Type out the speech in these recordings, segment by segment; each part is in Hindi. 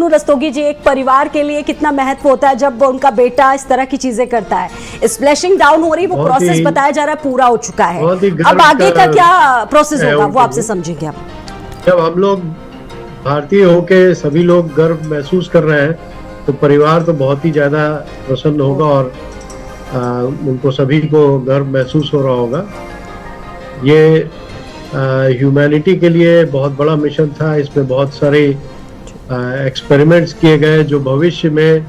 मनु रस्तोगी जी, एक परिवार के लिए कितना महत्व होता है जब उनका बेटा इस तरह की चीजें करता है। स्प्लैशिंग डाउन हो रही, वो प्रोसेस बताया जा रहा है पूरा हो चुका है, अब आगे का क्या प्रोसेस होगा वो आपसे समझेंगे आप। जब हम लोग भारतीय होके सभी लोग गर्व महसूस कर रहे हैं तो परिवार तो बहुत ही ज्यादा प्रसन्न होगा और उनको सभी को गर्व महसूस हो रहा होगा। ये ह्यूमैनिटी के लिए बहुत बड़ा मिशन था, इसमें बहुत सारे एक्सपेरिमेंट्स किए गए जो भविष्य में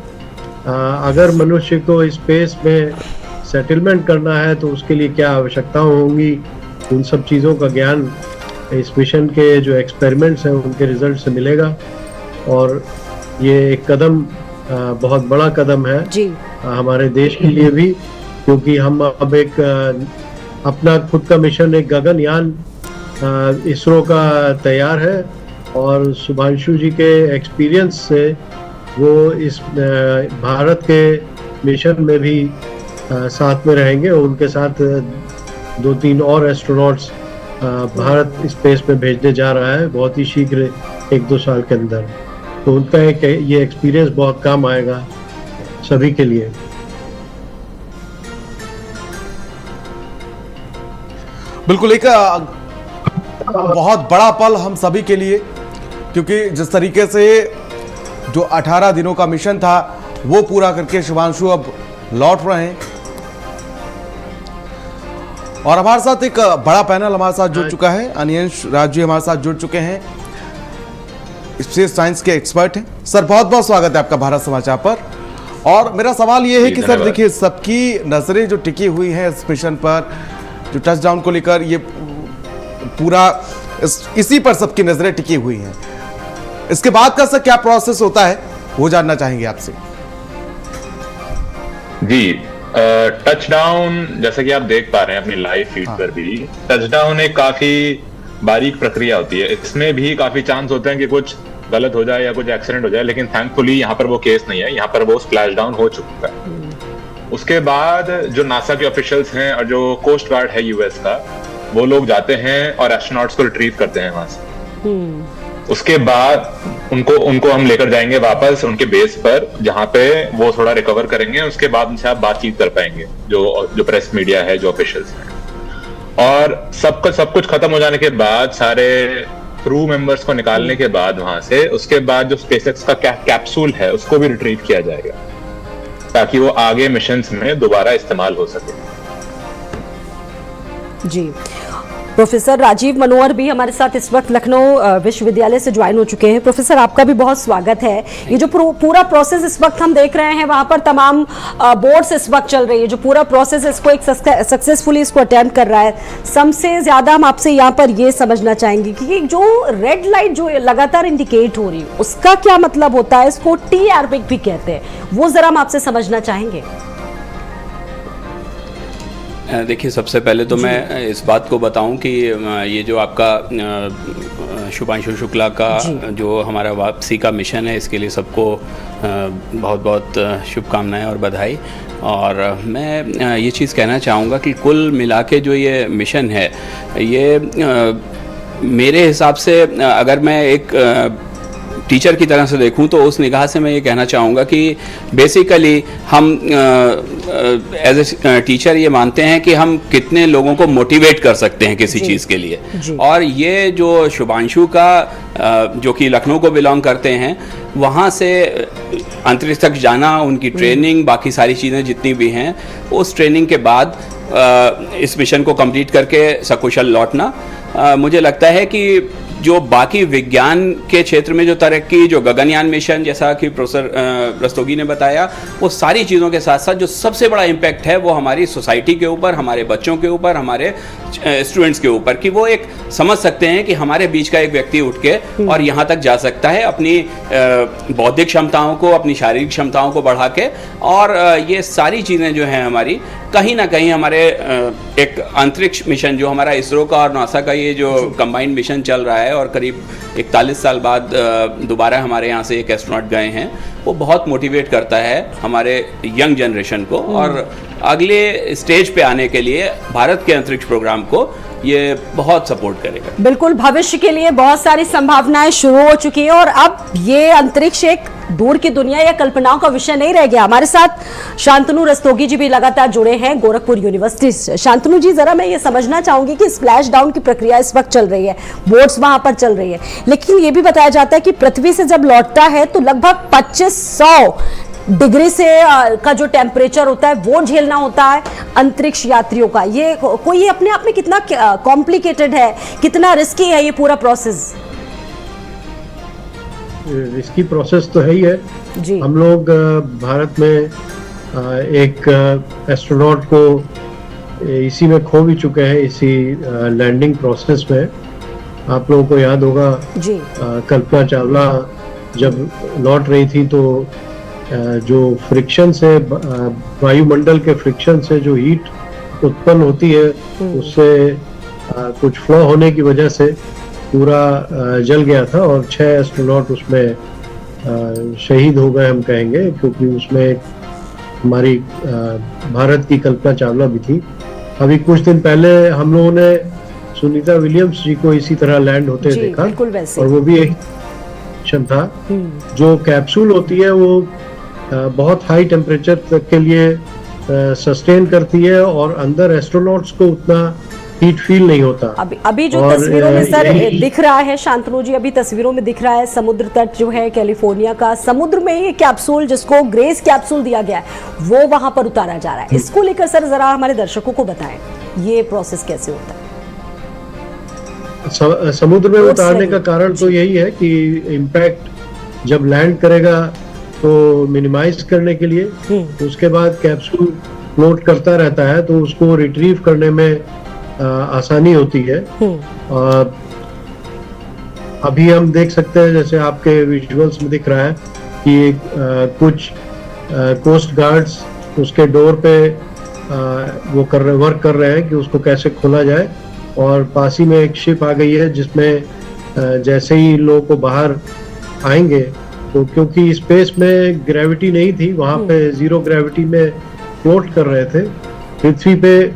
अगर मनुष्य को स्पेस में सेटलमेंट करना है तो उसके लिए क्या आवश्यकताएं होंगी, उन सब चीज़ों का ज्ञान इस मिशन के जो एक्सपेरिमेंट्स हैं उनके रिजल्ट से मिलेगा। और ये एक कदम बहुत बड़ा कदम है जी हमारे देश के लिए भी, क्योंकि हम अब एक अपना खुद का मिशन, एक गगनयान इसरो का तैयार है और शुभांशु जी के एक्सपीरियंस से वो इस भारत के मिशन में भी साथ में रहेंगे। उनके साथ 2-3 और एस्ट्रोनॉट्स भारत स्पेस में भेजने जा रहा है बहुत ही शीघ्र, 1-2 साल के अंदर। तो उनका ये एक्सपीरियंस बहुत काम आएगा सभी के लिए। बिल्कुल एक बहुत बड़ा पल हम सभी के लिए, क्योंकि जिस तरीके से जो 18 दिनों का मिशन था वो पूरा करके शुभांशु अब लौट रहे हैं। और हमारे साथ एक बड़ा पैनल हमारे साथ जुड़ चुका है। अनियंश राज जी हमारे साथ जुड़ चुके हैं, स्पेस साइंस के एक्सपर्ट हैं। सर बहुत बहुत स्वागत है आपका भारत समाचार पर। और मेरा सवाल ये है कि सर देखिए, सबकी नजरें जो टिकी हुई हैं इस मिशन पर, जो टचडाउन को लेकर ये पूरा इसी पर सबकी नजरें टिकी हुई हैं। इसके बाद का सर क्या प्रोसेस होता है वो जानना चाहेंगे आपसे। जी, टचडाउन जैसा कि आप देख पा रहे हैं अपनी लाइव फीड पर भी, टचडाउन एक काफी बारीक प्रक्रिया होती है। इसमें भी काफी चांस होते हैं कि कुछ गलत हो जाए या कुछ एक्सीडेंट हो जाए, लेकिन थैंकफुली यहाँ पर वो केस नहीं है। यहाँ पर वो स्प्लैश डाउन हो चुका है। उसके बाद जो नासा के ऑफिशियल्स हैं और जो कोस्ट गार्ड है यूएस का, वो लोग जाते हैं और एस्ट्रोनॉट्स को रिट्रीव करते हैं वहां से। उसके बाद उनको हम लेकर जाएंगे वापस उनके बेस पर, जहां पे वो थोड़ा रिकवर करेंगे। उसके बाद उनसे आप बातचीत कर पाएंगे, जो प्रेस मीडिया है, जो ऑफिशियल्स हैं। और सब कुछ खत्म हो जाने के बाद, सारे क्रू मेंबर्स को निकालने के बाद वहां से, उसके बाद जो स्पेसएक्स का कैप्सूल है उसको भी रिट्रीव किया जाएगा ताकि वो आगे मिशंस में दोबारा इस्तेमाल हो सके। जी, प्रोफेसर राजीव मनोहर भी हमारे साथ इस वक्त लखनऊ विश्वविद्यालय से ज्वाइन हो चुके हैं। प्रोफेसर आपका भी बहुत स्वागत है। ये जो पूरा प्रोसेस इस वक्त हम देख रहे हैं, वहां पर तमाम बोर्ड्स इस वक्त चल रही है, जो पूरा प्रोसेस इसको एक सक्सेसफुली इसको अटेम्प्ट कर रहा है। सबसे ज्यादा हम आपसे यहाँ पर ये समझना चाहेंगे कि जो रेड लाइट जो लगातार इंडिकेट हो रही है उसका क्या मतलब होता है, इसको TRP भी कहते हैं, वो जरा हम आपसे समझना चाहेंगे। देखिए, सबसे पहले तो मैं इस बात को बताऊं कि ये जो आपका शुभांशु शुक्ला का जो हमारा वापसी का मिशन है, इसके लिए सबको बहुत बहुत शुभकामनाएं और बधाई। और मैं ये चीज़ कहना चाहूँगा कि कुल मिला के जो ये मिशन है, ये मेरे हिसाब से अगर मैं एक टीचर की तरह से देखूं तो उस निगाह से मैं ये कहना चाहूँगा कि बेसिकली हम एज ए टीचर ये मानते हैं कि हम कितने लोगों को मोटिवेट कर सकते हैं किसी चीज़ के लिए। और ये जो शुभांशु का जो कि लखनऊ को बिलोंग करते हैं, वहाँ से अंतरिक्ष तक जाना, उनकी ट्रेनिंग, बाकी सारी चीज़ें जितनी भी हैं, उस ट्रेनिंग के बाद इस मिशन को कंप्लीट करके सकुशल लौटना, मुझे लगता है कि जो बाकी विज्ञान के क्षेत्र में जो तरक्की, जो गगनयान मिशन जैसा कि प्रोफेसर रस्तोगी ने बताया, वो सारी चीज़ों के साथ साथ जो सबसे बड़ा इम्पैक्ट है वो हमारी सोसाइटी के ऊपर, हमारे बच्चों के ऊपर, हमारे स्टूडेंट्स के ऊपर, कि वो एक समझ सकते हैं कि हमारे बीच का एक व्यक्ति उठ के और यहाँ तक जा सकता है अपनी बौद्धिक क्षमताओं को, अपनी शारीरिक क्षमताओं को बढ़ा के। और ये सारी चीज़ें जो हैं हमारी कहीं ना कहीं हमारे एक अंतरिक्ष मिशन जो हमारा इसरो का और नासा का ये जो कंबाइंड मिशन चल रहा है, और करीब 41 साल बाद दोबारा हमारे यहाँ से एक एस्ट्रोनॉट गए हैं, वो बहुत मोटिवेट करता है हमारे यंग जनरेशन को और अगले स्टेज पे आने के लिए भारत के अंतरिक्ष प्रोग्राम को ये बहुत सपोर्ट करेगा। बिल्कुल, भविष्य के लिए बहुत सारी संभावनाएं शुरू हो चुकी हैं और अब ये अंतरिक्ष एक दूर की दुनिया या कल्पनाओं का विषय नहीं रह गया। हमारे साथ शांतनु रस्तोगी जी भी लगातार जुड़े हैं गोरखपुर यूनिवर्सिटी से। शांतनु जी, जरा मैं ये समझना चाहूंगी कि स्प्लैश डाउन की प्रक्रिया इस वक्त चल रही है, बोट्स वहां पर चल रही है, लेकिन ये भी बताया जाता है कि पृथ्वी से जब लौटता है तो लगभग 2500 डिग्री से का जो टेम्परेचर होता है वो झेलना होता है अंतरिक्ष यात्रियों का। ये कोई ये अपने आप में कितना कॉम्प्लिकेटेड है, कितना रिस्की है ये पूरा प्रोसेस? रिस्की प्रोसेस तो है ही है जी। हम लोग भारत में एक एस्ट्रोनॉट को इसी में खो भी चुके हैं, इसी लैंडिंग प्रोसेस में। आप लोगों को याद होगा जी। कल्पना चावला जब लौट रही थी तो जो फ्रिक्शन से, वायुमंडल के फ्रिक्शन से जो हीट उत्पन्न होती है उससे कुछ फ्लो होने की वजह से पूरा जल गया था और 6 एस्ट्रोनॉट उसमें शहीद हो गए, हम कहेंगे, क्योंकि उसमें हमारी भारत की कल्पना चावला भी थी। अभी कुछ दिन पहले हम लोगों ने सुनीता विलियम्स जी को इसी तरह लैंड होते देखा, बिल्कुल वैसे। और वो भी एक मिशन था। जो कैप्सूल होती है वो बहुत हाई टेम्परेचर तक के लिए सस्टेन करती है और अंदर एस्ट्रोनॉट्स को उतना हीट फील नहीं होता। अभी जो तस्वीरों में सर दिख रहा है शांतनु जी, अभी तस्वीरों में दिख रहा है समुद्र तट जो है कैलिफोर्निया का, समुद्र में ये कैप्सूल जिसको ग्रेस कैप्सूल दिया गया है वो वहां पर उतारा जा रहा है। इसको लेकर सर जरा हमारे दर्शकों को बताएं, ये प्रोसेस कैसे होता है? समुद्र में उतारने का कारण तो यही है कि इम्पैक्ट जब लैंड करेगा तो मिनिमाइज करने के लिए, उसके बाद कैप्सूल फ्लोट करता रहता है तो उसको रिट्रीव करने में आसानी होती है। अभी हम देख सकते हैं, जैसे आपके विजुअल्स में दिख रहा है कि कुछ कोस्ट गार्ड्स उसके डोर पे वो वर्क कर रहे हैं कि उसको कैसे खोला जाए, और पास ही में एक शिप आ गई है जिसमें जैसे ही लोगों को बाहर आएंगे तो क्योंकि स्पेस में ग्रेविटी नहीं थी, वहां पे जीरो ग्रेविटी में फ्लोट कर रहे थे। पृथ्वी पे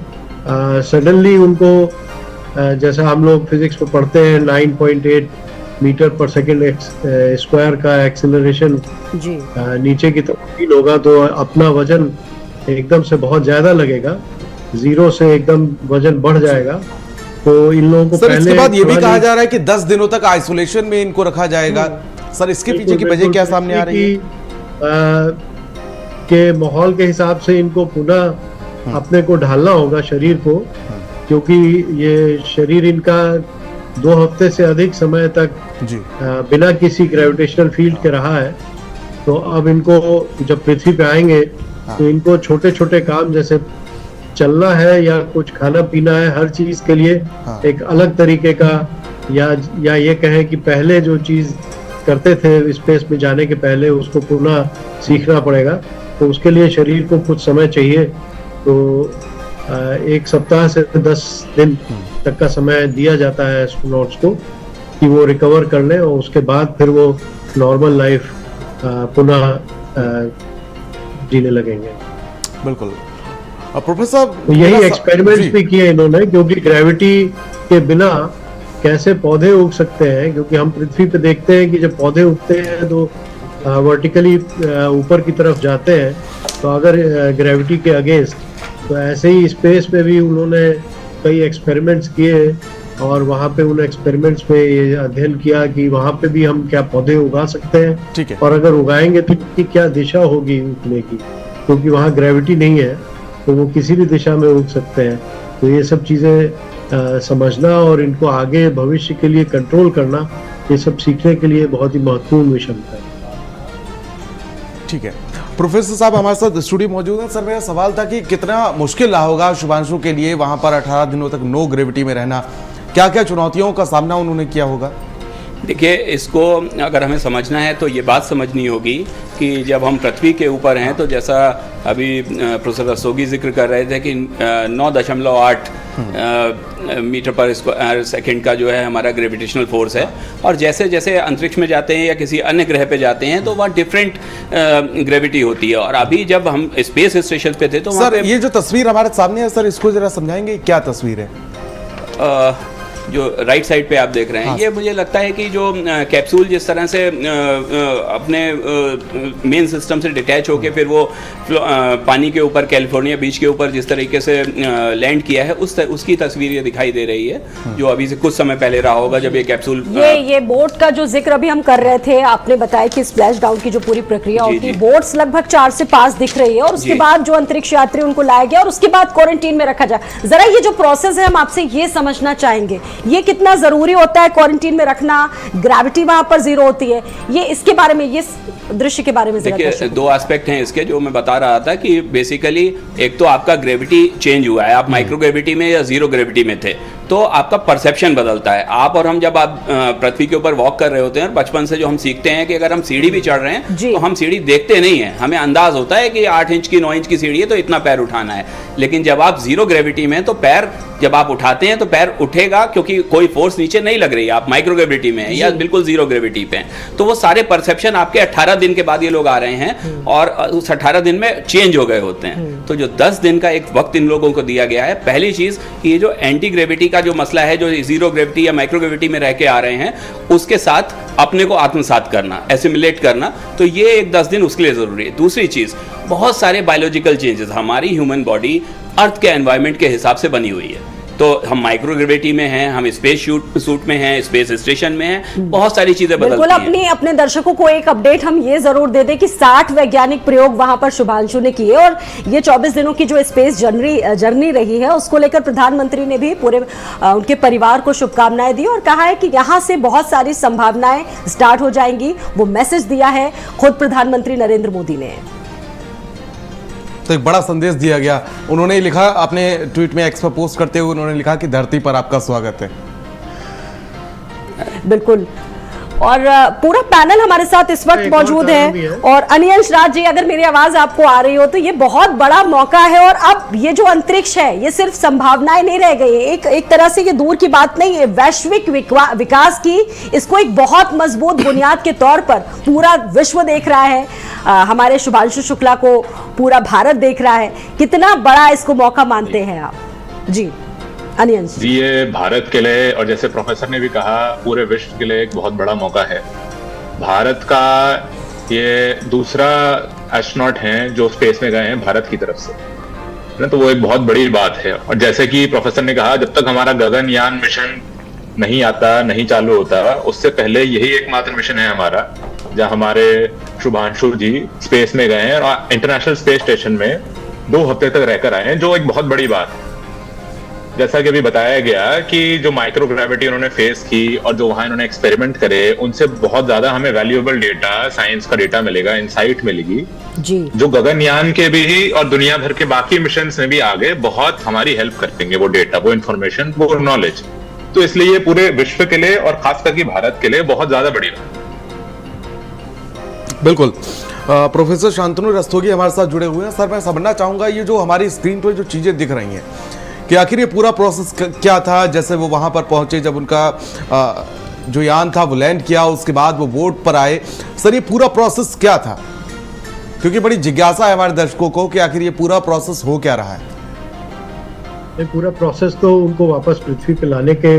सडनली उनको जैसा हम लोग फिजिक्स में पढ़ते हैं 9.8 मीटर पर सेकेंड स्क्वायर का एक्सेलरेशन नीचे की तरफ फील होगा तो अपना वजन एकदम से बहुत ज्यादा लगेगा, जीरो से एकदम वजन बढ़ जाएगा। तो इन लोगों को सर पहले इसके बाद ये भी कहा जा रहा है कि 10 दिनों तक आइसोलेशन में इनको रखा जाएगा। सर इसके पीछे की वजह क्या सामने आ रही है? के माहौल के हिसाब से इनको पुनः अपने को ढालना होगा शरीर को, क्योंकि ये शरीर इनका 2 हफ्ते से अधिक समय तक बिना किसी ग्रेविटेशनल फील्ड के रहा है। तो अब इनको जब पृथ्वी पे आएंगे तो इनको छोटे छोटे काम जैसे चलना है या कुछ खाना पीना है, हर चीज के लिए एक अलग तरीके का या ये कहें कि पहले जो चीज करते थे स्पेस में जाने के पहले उसको पुनः सीखना पड़ेगा। तो उसके लिए शरीर को कुछ समय चाहिए। तो 1 सप्ताह से 10 दिन तक का समय दिया जाता है एस्ट्रोनॉट्स को कि वो रिकवर कर लें और उसके बाद फिर वो नॉर्मल लाइफ पुनः जीने लगेंगे। बिल्कुल। प्रोफेसर तो यही एक्सपेरिमेंट्स भी किए इन्होंने, क्योंकि ग्रेविटी के बिना कैसे पौधे उग सकते हैं, क्योंकि हम पृथ्वी पे देखते हैं कि जब पौधे उगते हैं तो वर्टिकली ऊपर की तरफ जाते हैं, तो अगर ग्रेविटी के अगेंस्ट, तो ऐसे ही स्पेस में भी उन्होंने कई एक्सपेरिमेंट्स किए और वहाँ पे उन एक्सपेरिमेंट्स में ये अध्ययन किया कि वहाँ पे भी हम क्या पौधे उगा सकते हैं, ठीक है, और अगर उगाएंगे तो इनकी क्या दिशा होगी उगने की, क्योंकि वहाँ ग्रेविटी नहीं है तो वो किसी भी दिशा में उग सकते हैं। तो ये सब चीजें समझना और इनको आगे भविष्य के लिए कंट्रोल करना, ये सब सीखने के लिए बहुत ही महत्वपूर्ण मिशन था। ठीक है, प्रोफेसर साहब हमारे साथ स्टूडियो मौजूद हैं। सर मेरा सवाल था कि कितना मुश्किल रहा होगा शुभांशु के लिए वहां पर 18 दिनों तक नो ग्रेविटी में रहना, क्या क्या चुनौतियों का सामना उन्होंने किया होगा? देखिए, इसको अगर हमें समझना है तो ये बात समझनी होगी कि जब हम पृथ्वी के ऊपर हैं तो जैसा अभी प्रोफेसर रस्तोगी जिक्र कर रहे थे कि 9.8 मीटर पर सेकंड का जो है हमारा ग्रेविटेशनल फोर्स है, और जैसे जैसे अंतरिक्ष में जाते हैं या किसी अन्य ग्रह पे जाते हैं तो वहाँ डिफरेंट ग्रेविटी होती है। और अभी जब हम स्पेस स्टेशन पे थे तो सर ये जो तस्वीर हमारे सामने है, सर इसको जरा समझाएंगे क्या तस्वीर है? जो राइट साइड पे आप देख रहे हैं, ये मुझे लगता है कि जो कैप्सूल जिस तरह से अपने मेन सिस्टम से डिटैच होके फिर वो पानी के ऊपर, कैलिफोर्निया बीच के ऊपर जिस तरीके से लैंड किया है, उसकी तस्वीर ये दिखाई दे रही है, जो अभी से कुछ समय पहले रहा होगा जब ये कैप्सूल ये बोट का जो जिक्र अभी हम कर रहे थे, आपने बताया कि स्प्लैश डाउन की जो पूरी प्रक्रिया होती है, बोट्स लगभग 4 से 5 दिख रही है और उसके बाद जो अंतरिक्ष यात्री उनको लाया गया और उसके बाद क्वारंटीन में रखा जाए। जरा ये जो प्रोसेस है हम आपसे ये समझना चाहेंगे, ये कितना जरूरी होता है क्वारंटीन में रखना, ग्रेविटी वहां पर 0 होती है, ये इसके बारे में, ये दृश्य के बारे में देखिए 2 एस्पेक्ट हैं इसके जो मैं बता रहा था कि बेसिकली एक तो आपका ग्रेविटी चेंज हुआ है, आप माइक्रो ग्रेविटी में या 0 ग्रेविटी में थे, तो आपका परसेप्शन बदलता है। आप और हम जब आप पृथ्वी के ऊपर वॉक कर रहे होते हैं और बचपन से जो हम सीखते हैं कि अगर हम सीढ़ी भी चढ़ रहे हैं तो हम सीढ़ी देखते नहीं है, हमें अंदाज होता है कि 8 इंच की 9 इंच की सीढ़ी है तो इतना पैर उठाना है। लेकिन जब आप 0 ग्रेविटी में तो पैर जब आप उठाते हैं तो पैर उठेगा क्योंकि कोई फोर्स नीचे नहीं लग रही है, आप माइक्रो ग्रेविटी में हैं या बिल्कुल 0 ग्रेविटी पे हैं। तो वो सारे परसेप्शन आपके 18 दिन के बाद ये लोग आ रहे हैं और उस 18 दिन में चेंज हो गए होते हैं। तो जो 10 दिन का एक वक्त इन लोगों को दिया गया है, पहली चीज कि ये जो एंटी ग्रेविटी का जो मसला है, जो 0 ग्रेविटी या माइक्रो ग्रेविटी में रह के आ रहे हैं, उसके साथ अपने को आत्मसात करना, एसिमिलेट करना, तो ये एक 10 दिन उसके लिए जरूरी है। दूसरी चीज, बहुत सारे बायोलॉजिकल चेंजेस, हमारी ह्यूमन बॉडी अर्थ के एनवायरनमेंट के हिसाब से बनी हुई है, तो हम माइक्रो ग्रेविटी में हैं, हम स्पेस सूट में हैं, स्पेस स्टेशन में हैं, बहुत सारी चीजें बदलती हैं। बिल्कुल, अपने दर्शकों को एक अपडेट हम ये जरूर दे दें कि 60 वैज्ञानिक प्रयोग वहां पर शुभांशु ने किए और ये 24 दिनों की जो स्पेस जर्नी रही है उसको लेकर प्रधानमंत्री ने भी पूरे उनके परिवार को शुभकामनाएं दी और कहा है कि यहाँ से बहुत सारी संभावनाएं स्टार्ट हो जाएंगी। वो मैसेज दिया है खुद प्रधानमंत्री नरेंद्र मोदी ने। तो एक बड़ा संदेश दिया गया। उन्होंने लिखा अपने ट्वीट में, एक्स पर पोस्ट करते हुए उन्होंने लिखा कि धरती पर आपका स्वागत है। बिल्कुल, और पूरा पैनल हमारे साथ इस वक्त मौजूद है। और अनियंश राज जी, अगर मेरी आवाज आपको आ रही हो तो ये बहुत बड़ा मौका है और अब ये जो अंतरिक्ष है ये सिर्फ संभावनाएं नहीं रह गई है, एक तरह से ये दूर की बात नहीं है, वैश्विक विकास की इसको एक बहुत मजबूत बुनियाद के तौर पर पूरा विश्व देख रहा है। हमारे शुभांशु शुक्ला को पूरा भारत देख रहा है। कितना बड़ा इसको मौका मानते हैं आप? जी अनियंश जी, ये भारत के लिए और जैसे प्रोफेसर ने भी कहा पूरे विश्व के लिए एक बहुत बड़ा मौका है। भारत का ये दूसरा एस्ट्रोनॉट हैं जो स्पेस में गए हैं भारत की तरफ से, ना, तो वो एक बहुत बड़ी बात है। और जैसे कि प्रोफेसर ने कहा, जब तक हमारा गगनयान मिशन नहीं आता, नहीं चालू होता, उससे पहले यही एकमात्र मिशन है हमारा जहां हमारे शुभांशु जी स्पेस में गए हैं और इंटरनेशनल स्पेस स्टेशन में 2 हफ्ते तक रहकर आए हैं, जो एक बहुत बड़ी बात है। जैसा कि अभी बताया गया कि जो माइक्रो ग्रेविटी उन्होंने फेस की और जो वहां इन्होंने एक्सपेरिमेंट करे, उनसे बहुत ज्यादा हमें वैल्यूएबल डेटा, साइंस का डेटा मिलेगा, इनसाइट मिलेगी जी, जो गगनयान के भी और दुनिया भर के बाकी मिशन में भी आगे बहुत हमारी हेल्प करेंगे। वो डेटा, वो इन्फॉर्मेशन, वो नॉलेज, तो इसलिए पूरे विश्व के लिए और खास करके भारत के लिए बहुत ज्यादा बड़ी बात। बिल्कुल। प्रोफेसर शांतनु रस्तोगी हमारे साथ जुड़े हुए हैं। सर, मैं समझना चाहूंगा ये जो हमारी स्क्रीन पर जो चीजें दिख रही हैं कि आखिर ये पूरा प्रोसेस क्या था, जैसे वो वहां पर पहुंचे, जब उनका जो यान था वो लैंड किया, उसके बाद वो बोट पर आए, सर ये पूरा प्रोसेस क्या था? क्योंकि बड़ी जिज्ञासा है हमारे दर्शकों को कि आखिर ये पूरा प्रोसेस हो क्या रहा है। ये पूरा प्रोसेस तो उनको वापस पृथ्वी पे लाने के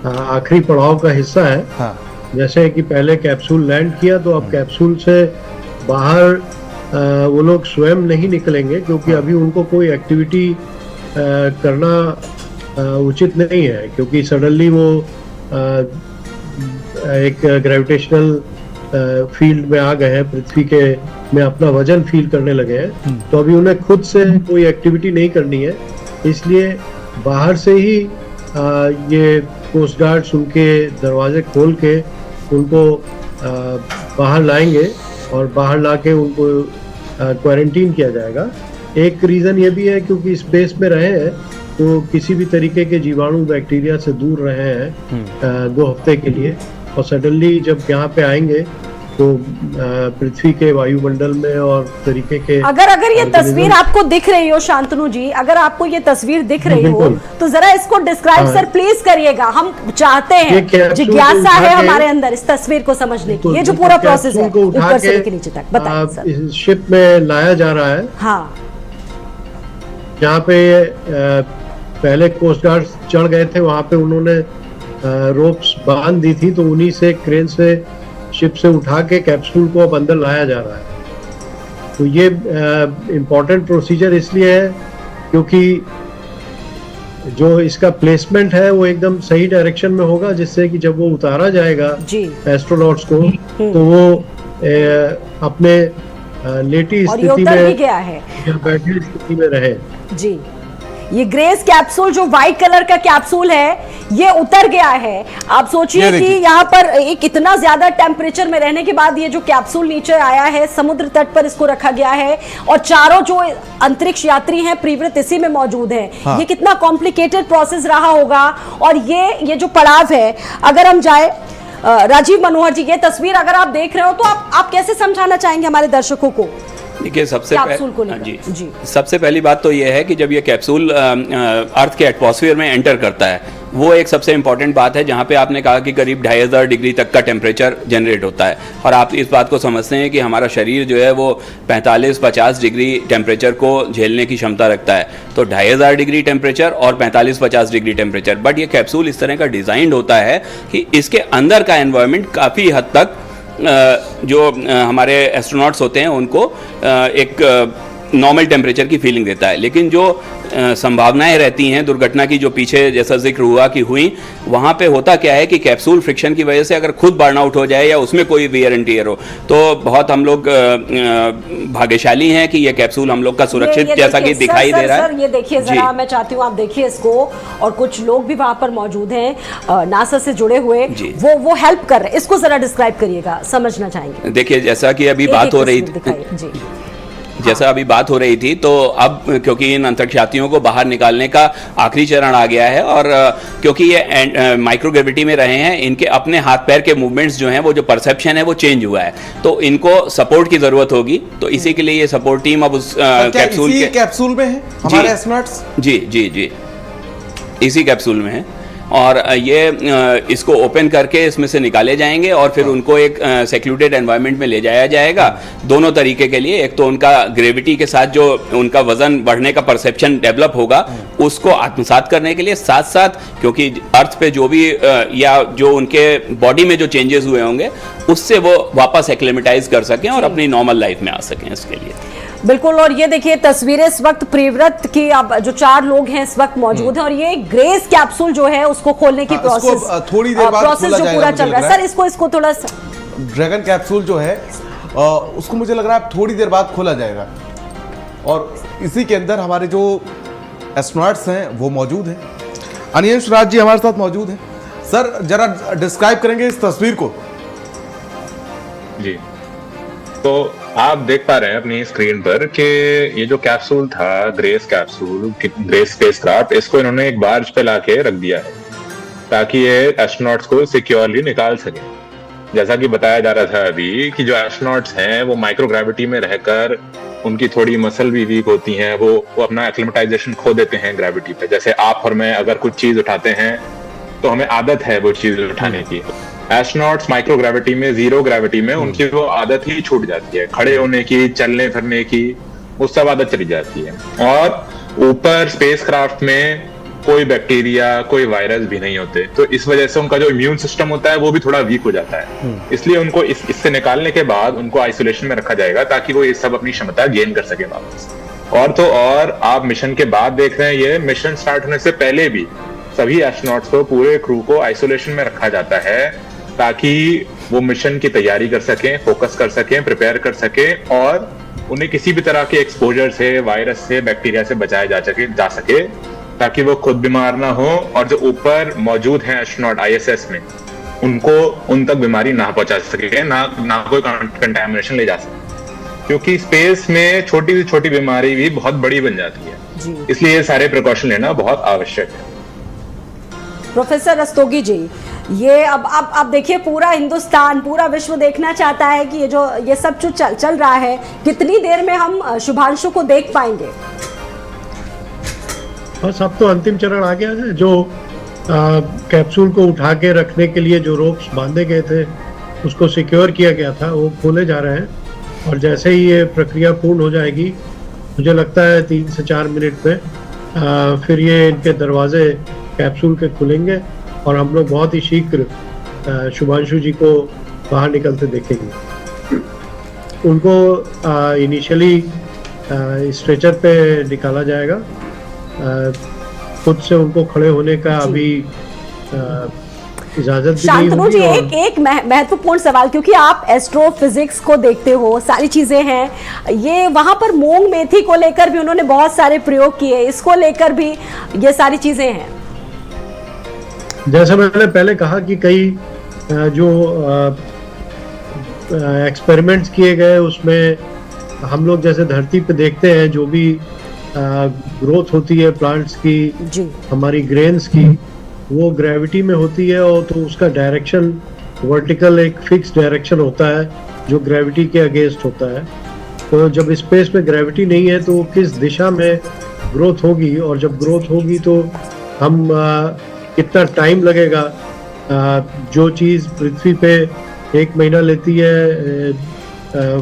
आखिरी पड़ाव का हिस्सा है। हाँ। जैसे कि पहले कैप्सूल लैंड किया तो अब कैप्सूल से बाहर वो लोग स्वयं नहीं निकलेंगे, क्योंकि अभी उनको कोई एक्टिविटी करना उचित नहीं है, क्योंकि सडनली वो एक ग्रेविटेशनल फील्ड में आ गए हैं, पृथ्वी के में अपना वजन फील करने लगे हैं। तो अभी उन्हें खुद से कोई एक्टिविटी नहीं करनी है, इसलिए बाहर से ही ये कोस्ट गार्ड्स उनके दरवाजे खोल के उनको बाहर लाएंगे और बाहर लाके उनको क्वारंटीन किया जाएगा। एक रीजन ये भी है क्योंकि स्पेस में रहे हैं तो किसी भी तरीके के जीवाणु, बैक्टीरिया से दूर रहे हैं 2 हफ्ते के लिए, और सडनली जब यहाँ पे आएंगे तो पृथ्वी के वायुमंडल में और तरीके के अगर ये तस्वीर आपको दिख रही हो शांतनु जी, अगर आपको ये तस्वीर दिख रही हो तो जरा इसको डिस्क्राइब सर प्लीज करिएगा। हम चाहते हैं, जिज्ञासा है हमारे अंदर इस तस्वीर को समझने की। ये जो पूरा प्रोसेस है ऊपर से लेकर नीचे तक, बताइए सर। इस शिप में लाया जा रहा है। हाँ, जहाँ पे पहले कोस्ट गार्ड चढ़ गए थे, वहां पे उन्होंने रोप्स बांध दी थी, तो उन्हीं से क्रेन से शिप से उठा के कैप्सूल को अब अंदर लाया जा रहा है। तो ये इम्पोर्टेंट प्रोसीजर इसलिए है क्योंकि जो इसका प्लेसमेंट है वो एकदम सही डायरेक्शन में होगा, जिससे कि जब वो उतारा जाएगा एस्ट्रोनॉट्स को तो वो अपने लेटी स्थिति में गया है या बैठी स्थिति में रहे। जी, ये ग्रेस कैप्सूल जो व्हाइट कलर का कैप्सूल है ये उतर गया है। आप सोचिए कि यहाँ पर एक इतना ज्यादा टेम्परेचर में रहने के बाद ये जो कैप्सूल नीचे आया है, समुद्र तट पर इसको रखा गया है और चारों जो अंतरिक्ष यात्री हैं प्रीवृत्त इसी में मौजूद हैं। हाँ। ये कितना कॉम्प्लिकेटेड प्रोसेस रहा होगा। और ये जो पड़ाव है, अगर हम जाए राजीव मनोहर जी, ये तस्वीर अगर आप देख रहे हो तो आप कैसे समझाना चाहेंगे हमारे दर्शकों को? देखिए, सबसे पहली बात तो ये है कि जब ये कैप्सूल अर्थ के एटमॉस्फेयर में एंटर करता है, वो एक सबसे इंपॉर्टेंट बात है, जहाँ पे आपने कहा कि करीब 2500 डिग्री तक का टेम्परेचर जनरेट होता है। और आप इस बात को समझते हैं कि हमारा शरीर जो है वो 45-50 डिग्री टेम्परेचर को झेलने की क्षमता रखता है। तो 2500 डिग्री टेम्परेचर और 45-50 डिग्री टेम्परेचर, बट ये कैप्सूल इस तरह का डिज़ाइंड होता है कि इसके अंदर का एनवायरनमेंट काफ़ी हद तक जो हमारे एस्ट्रोनॉट्स होते हैं उनको एक नॉर्मल टेम्परेचर की फीलिंग देता है। लेकिन जो संभावनाएं रहती हैं दुर्घटना की, जो पीछे जैसा जिक्र हुआ कि हुई, वहाँ पे होता क्या है कि कैप्सूल फ्रिक्शन की वजह से अगर खुद बर्न आउट हो जाए या उसमें कोई वियर एंड टियर हो, तो बहुत हम लोग भाग्यशाली हैं कि ये कैप्सूल हम लोग का सुरक्षित जैसा कि दिखाई दे रहा है। सर ये देखिए जरा, मैं चाहती हूँ आप देखिए इसको, और कुछ लोग भी वहाँ पर मौजूद हैं नासा से जुड़े हुए, वो हेल्प कर रहे हैं। इसको जरा डिस्क्राइब करिएगा, समझना चाहेंगे। देखिए, जैसा कि अभी बात हो रही थी, जैसा अभी बात हो रही थी, तो अब क्योंकि इन अंतरिक्ष यात्रियों को बाहर निकालने का आखिरी चरण आ गया है और क्योंकि ये माइक्रोग्रेविटी में रहे हैं, इनके अपने हाथ पैर के मूवमेंट्स जो हैं, वो जो परसेप्शन है वो चेंज हुआ है, तो इनको सपोर्ट की जरूरत होगी। तो इसी के लिए ये सपोर्ट टीम अब उस कैप्सूल में है हमारे एस्ट्रोनॉट्स। जी, इसी कैप्सूल में है और ये इसको ओपन करके इसमें से निकाले जाएंगे और फिर उनको एक सेक्लूडेड एनवायरनमेंट में ले जाया जाएगा। दोनों तरीके के लिए, एक तो उनका ग्रेविटी के साथ जो उनका वजन बढ़ने का परसेप्शन डेवलप होगा उसको आत्मसात करने के लिए, साथ साथ क्योंकि अर्थ पे जो भी या जो उनके बॉडी में जो चेंजेस हुए होंगे उससे वो वापस एक्लेमेटाइज कर सकें और अपनी नॉर्मल लाइफ में आ सकें इसके लिए। बिल्कुल। और ये देखिए तस्वीरें इस वक्त प्रीवृत्त की, अब जो 4 लोग हैं इस वक्त मौजूद हैं और ये ग्रेस कैप्सूल जो है उसको खोलने की प्रोसेस थोड़ी देर बाद प्रोसेस जो पूरा चल रहा है। सर इसको थोड़ा सा, ड्रैगन कैप्सूल जो है उसको मुझे लग रहा है थोड़ी देर बाद खोला जाएगा और इसी के अंदर हमारे जो एस्ट्रोनॉट्स हैं वो मौजूद हैं। अनियंश राज जी हमारे साथ मौजूद हैं। सर जरा डिस्क्राइब करेंगे इस तस्वीर को। जी, तो आप देख पा रहे हैं अपनी स्क्रीन पर कि ये जो कैप्सूल था, ग्रेस कैप्सूल, ग्रेस स्पेसक्राफ्ट, इसको इन्होंने एक बार्ज पे लाके रख दिया है ताकि ये एस्ट्रोनॉट्स को सिक्योरली निकाल सके। जैसा कि बताया जा रहा था अभी कि जो एस्ट्रोनॉट्स हैं वो माइक्रोग्रेविटी में रहकर उनकी थोड़ी मसल भी वीक होती हैं, वो अपना एक्लिमेटाइजेशन खो देते हैं ग्रेविटी पे। जैसे आप और मैं अगर कुछ चीज उठाते हैं तो हमें आदत है वो चीज उठाने की। एस्ट्रोनॉट्स माइक्रोग्रेविटी में, जीरो ग्रेविटी में उनकी वो आदत ही छूट जाती है, खड़े होने की, चलने फिरने की, वो सब आदत चली जाती है। और ऊपर स्पेसक्राफ्ट में कोई बैक्टीरिया, कोई वायरस भी नहीं होते, तो इस वजह से उनका जो इम्यून सिस्टम होता है वो भी थोड़ा वीक हो जाता है। इसलिए उनको इससे निकालने के बाद उनको आइसोलेशन में रखा जाएगा ताकि वो ये सब अपनी क्षमता गेन कर सके वापस। और तो और आप मिशन के बाद देख रहे हैं, ये मिशन स्टार्ट होने से पहले भी सभी एस्ट्रोनॉट्स को, पूरे क्रू को आइसोलेशन में रखा जाता है ताकि वो मिशन की तैयारी कर सकें, फोकस कर सकें, प्रिपेयर कर सकें और उन्हें किसी भी तरह के एक्सपोजर से, वायरस से, बैक्टीरिया से बचाया जा सके ताकि वो खुद बीमार ना हो और जो ऊपर मौजूद हैं एस्ट्रोनॉट आईएसएस में, उनको उन तक बीमारी ना पहुंचा सके, ना कोई कंटामिनेशन ले जा सके, क्योंकि स्पेस में छोटी से छोटी बीमारी भी बहुत बड़ी बन जाती है। इसलिए ये सारे प्रिकॉशन लेना बहुत आवश्यक है। प्रोफेसर रस्तोगी जी, ये अब देखिए पूरा हिंदुस्तान, पूरा विश्व देखना चाहता है कि ये सब जो चल रहा है, कितनी देर में हम शुभांशु को देख पाएंगे? बस अब तो अंतिम चरण आ गया है। जो कैप्सूल को उठा के रखने के लिए जो रोप्स बांधे गए थे उसको सिक्योर किया गया था, वो खोले जा रहे हैं और जैसे ही ये प्रक्रिया पूर्ण हो जाएगी, मुझे लगता है 3 से 4 मिनट में फिर ये इनके दरवाजे कैप्सूल के खुलेंगे और हम लोग बहुत ही शीघ्र शुभांशु जी को बाहर निकलते देखेंगे। उनको इनिशियली स्ट्रेचर पे निकाला जाएगा। खुद से उनको खड़े होने का अभी इजाजत भी नहीं शांतनु होगी। जी, और एक महत्वपूर्ण सवाल, क्योंकि आप एस्ट्रोफिजिक्स को देखते हो, सारी चीजें हैं, ये वहां पर मूंग मेथी को लेकर भी उन्होंने बहुत सारे प्रयोग किए, इसको लेकर भी ये सारी चीजें हैं। जैसे मैंने पहले कहा कि कई जो एक्सपेरिमेंट्स किए गए उसमें हम लोग जैसे धरती पे देखते हैं जो भी ग्रोथ होती है प्लांट्स की जी हमारी ग्रेन्स की, वो ग्रेविटी में होती है और तो उसका डायरेक्शन वर्टिकल एक फिक्स डायरेक्शन होता है जो ग्रेविटी के अगेंस्ट होता है। तो जब स्पेस में ग्रेविटी नहीं है तो वो किस दिशा में ग्रोथ होगी, और जब ग्रोथ होगी तो हम कितना टाइम लगेगा। जो चीज़ पृथ्वी पे 1 महीना लेती है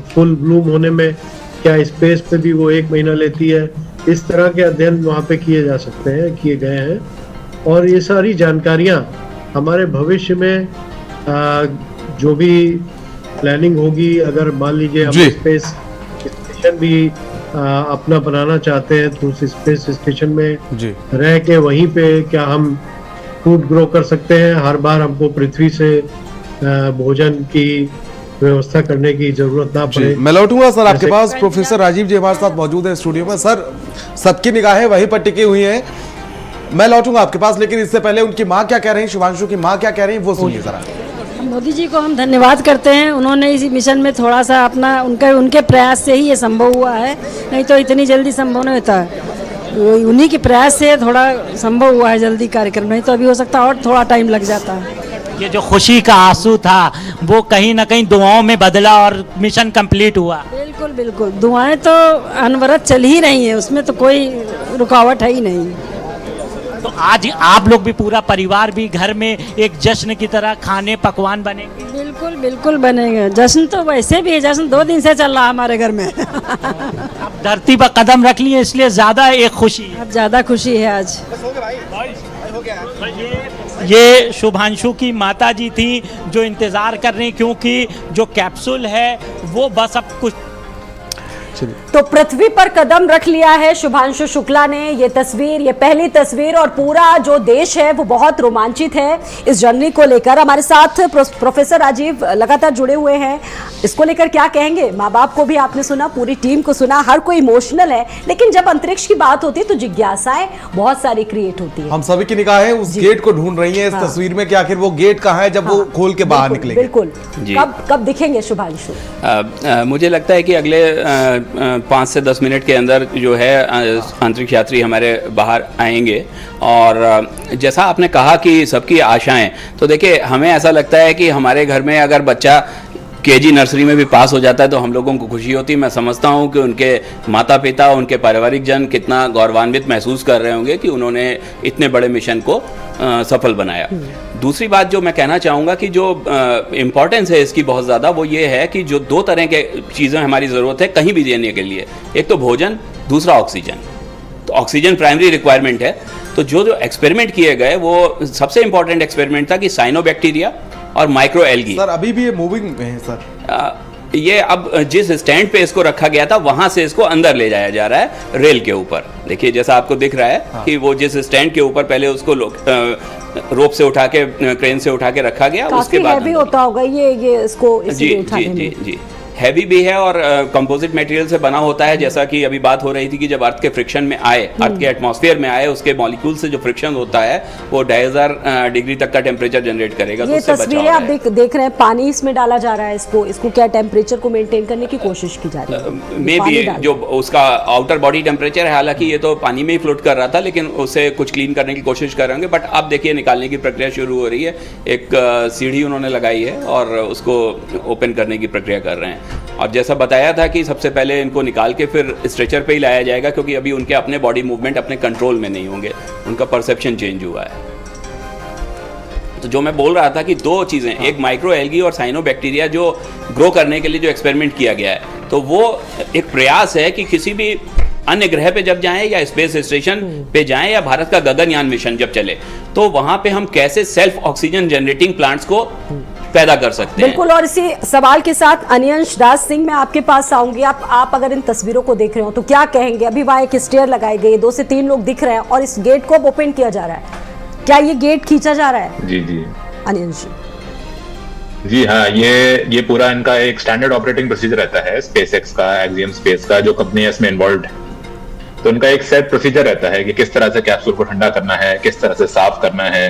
फुल ब्लूम होने में, क्या स्पेस पे भी वो 1 महीना लेती है। इस तरह के अध्ययन वहाँ पे किए जा सकते हैं, किए गए हैं। और ये सारी जानकारियाँ हमारे भविष्य में जो भी प्लानिंग होगी, अगर मान लीजिए हम स्पेस स्टेशन भी अपना बनाना चाहते हैं तो उस स्पेस स्टेशन में रह के वहीं पे क्या हम फूड ग्रो कर सकते हैं। हर बार हमको पृथ्वी से भोजन की व्यवस्था करने की जरूरत ना पड़े। मैं लौटूंगा सर आपके पास। प्रोफेसर राजीव जी हमारे साथ मौजूद है स्टूडियो में। सर, सबकी निगाहें वहीं पर टिकी हुई हैं। मैं लौटूंगा आपके पास, लेकिन इससे पहले उनकी माँ क्या कह रही हैं, शुभांशु की माँ क्या कह रही हैं, वो सुनिए जरा। मोदी जी को हम धन्यवाद करते हैं, उन्होंने इस मिशन में थोड़ा सा अपना उनके प्रयास से ही ये संभव हुआ है, नहीं तो इतनी जल्दी संभव नहीं होता है। उन्हीं के प्रयास से थोड़ा संभव हुआ है जल्दी कार्यक्रम, नहीं तो अभी हो सकता और थोड़ा टाइम लग जाता है। ये जो खुशी का आंसू था वो कहीं ना कहीं दुआओं में बदला और मिशन कंप्लीट हुआ। बिल्कुल बिल्कुल, दुआएं तो अनवरत चल ही रही हैं, उसमें तो कोई रुकावट है ही नहीं। तो आज आप लोग भी, पूरा परिवार भी घर में एक जश्न की तरह खाने पकवान बनेंगे? बिल्कुल बिल्कुल बनेंगे। जश्न तो वैसे भी है, जश्न 2 दिन से चल रहा है हमारे घर में। अब धरती पर कदम रख लिए इसलिए ज्यादा एक खुशी। अब ज्यादा खुशी है आज। ये शुभांशु की माता जी थी जो इंतजार कर रही, क्योंकि जो कैप्सूल है वो बस अब कुछ। तो पृथ्वी पर कदम रख लिया है शुभांशु शुक्ला ने। ये तस्वीर, ये पहली तस्वीर, और पूरा जो देश है वो बहुत रोमांचित है इस जर्नी को लेकर। हमारे साथ प्रोफेसर राजीव लगातार जुड़े हुए हैं, इसको लेकर क्या कहेंगे? माँ बाप को भी आपने सुना, पूरी टीम को सुना, हर कोई इमोशनल है, लेकिन जब अंतरिक्ष की बात होती है तो जिज्ञासाएं बहुत सारी क्रिएट होती है। हम सभी की निगाहें उस गेट को ढूंढ रही है इस तस्वीर में कि आखिर वो गेट कहाँ है जब वो खोल के बाहर निकलेंगे। बिल्कुल, कब दिखेंगे शुभांशु? मुझे लगता है कि अगले 5 से 10 मिनट के अंदर जो है अंतरिक्ष यात्री हमारे बाहर आएंगे। और जैसा आपने कहा कि सबकी आशाएं, तो देखिए हमें ऐसा लगता है कि हमारे घर में अगर बच्चा केजी नर्सरी में भी पास हो जाता है तो हम लोगों को खुशी होती है। मैं समझता हूँ कि उनके माता पिता, उनके पारिवारिक जन कितना गौरवान्वित महसूस कर रहे होंगे कि उन्होंने इतने बड़े मिशन को सफल बनाया। दूसरी बात जो मैं कहना चाहूँगा कि जो इम्पोर्टेंस है इसकी बहुत ज़्यादा, वो ये है कि जो 2 तरह के चीज़ें हमारी ज़रूरत है कहीं भी जीने के लिए। एक तो भोजन, दूसरा ऑक्सीजन। तो ऑक्सीजन प्राइमरी रिक्वायरमेंट है। तो जो एक्सपेरिमेंट किए गए वो सबसे इम्पोर्टेंट एक्सपेरिमेंट था कि साइनोबैक्टीरिया और माइक्रो एल्गी। सर अभी भी ये मूविंग में है सर। ये अब जिस स्टैंड पे इसको रखा गया था वहां से इसको अंदर ले जाया जा रहा है रेल के ऊपर। देखिए जैसा आपको दिख रहा है कि वो जिस स्टैंड के ऊपर पहले उसको रोप से उठा के, क्रेन से उठा के रखा गया, उसके बाद हैवी होता होगा ये इसको जी जी जी हैवी भी है और कंपोजिट मटेरियल से बना होता है। जैसा कि अभी बात हो रही थी कि जब अर्थ के फ्रिक्शन में आए, अर्थ के एटमॉस्फेयर में आए, उसके मॉलिक्यूल से जो फ्रिक्शन होता है वो 2500 डिग्री तक का टेम्परेचर जनरेट करेगा। ये तस्वीरें आप देख रहे हैं, पानी इसमें डाला जा रहा है, इसको क्या टेम्परेचर को मेंटेन करने की कोशिश की जा रही है। मे बी जो उसका आउटर बॉडी टेम्परेचर है, हालांकि ये तो पानी में ही फ्लोट कर रहा था, लेकिन उसे कुछ क्लीन करने की कोशिश कर रहे होंगे। बट अब देखिए निकालने की प्रक्रिया शुरू हो रही है। एक सीढ़ी उन्होंने लगाई है और उसको ओपन करने की प्रक्रिया कर रहे हैं। और जैसा बताया था कि सबसे पहले इनको निकाल के फिर स्ट्रेचर पे ही लाया जाएगा, क्योंकि अभी उनके अपने बॉडी मूवमेंट अपने कंट्रोल में नहीं होंगे, उनका परसेप्शन चेंज हुआ है। तो जो मैं बोल रहा था कि 2 चीज़ें, एक माइक्रो एल्गी और साइनोबैक्टीरिया जो ग्रो करने के लिए जो एक्सपेरिमेंट किया गया है, तो वो एक प्रयास है कि किसी भी अन्य ग्रह पे जब जाएं या स्पेस स्टेशन पे जाएं या भारत का गगनयान मिशन जब चले, तो वहां पे हम कैसे सेल्फ ऑक्सीजन जनरेटिंग प्लांट्स को पैदा कर सकते हैं। बिल्कुल, और इसी सवाल के साथ अनियंश दास सिंह, मैं आपके पास आऊंगी। आप अगर इन तस्वीरों को देख रहे हो तो क्या कहेंगे? अभी वहां एक स्टेयर लगाई गई है, 2 से 3 लोग दिख रहे हैं और इस गेट को अब ओपन किया जा रहा है। क्या ये गेट खींचा जा रहा है? जी जी अनियंश जी हाँ, ये पूरा इनका एक स्टैंडर्ड ऑपरेटिंग प्रोसीजर रहता है स्पेसएक्स का, एक्सियम स्पेस का, जो कंपनी है इसमें इन्वॉल्व है। तो उनका एक सेट प्रोसीजर रहता है कि किस तरह से कैप्सूल को ठंडा करना है, किस तरह से साफ करना है,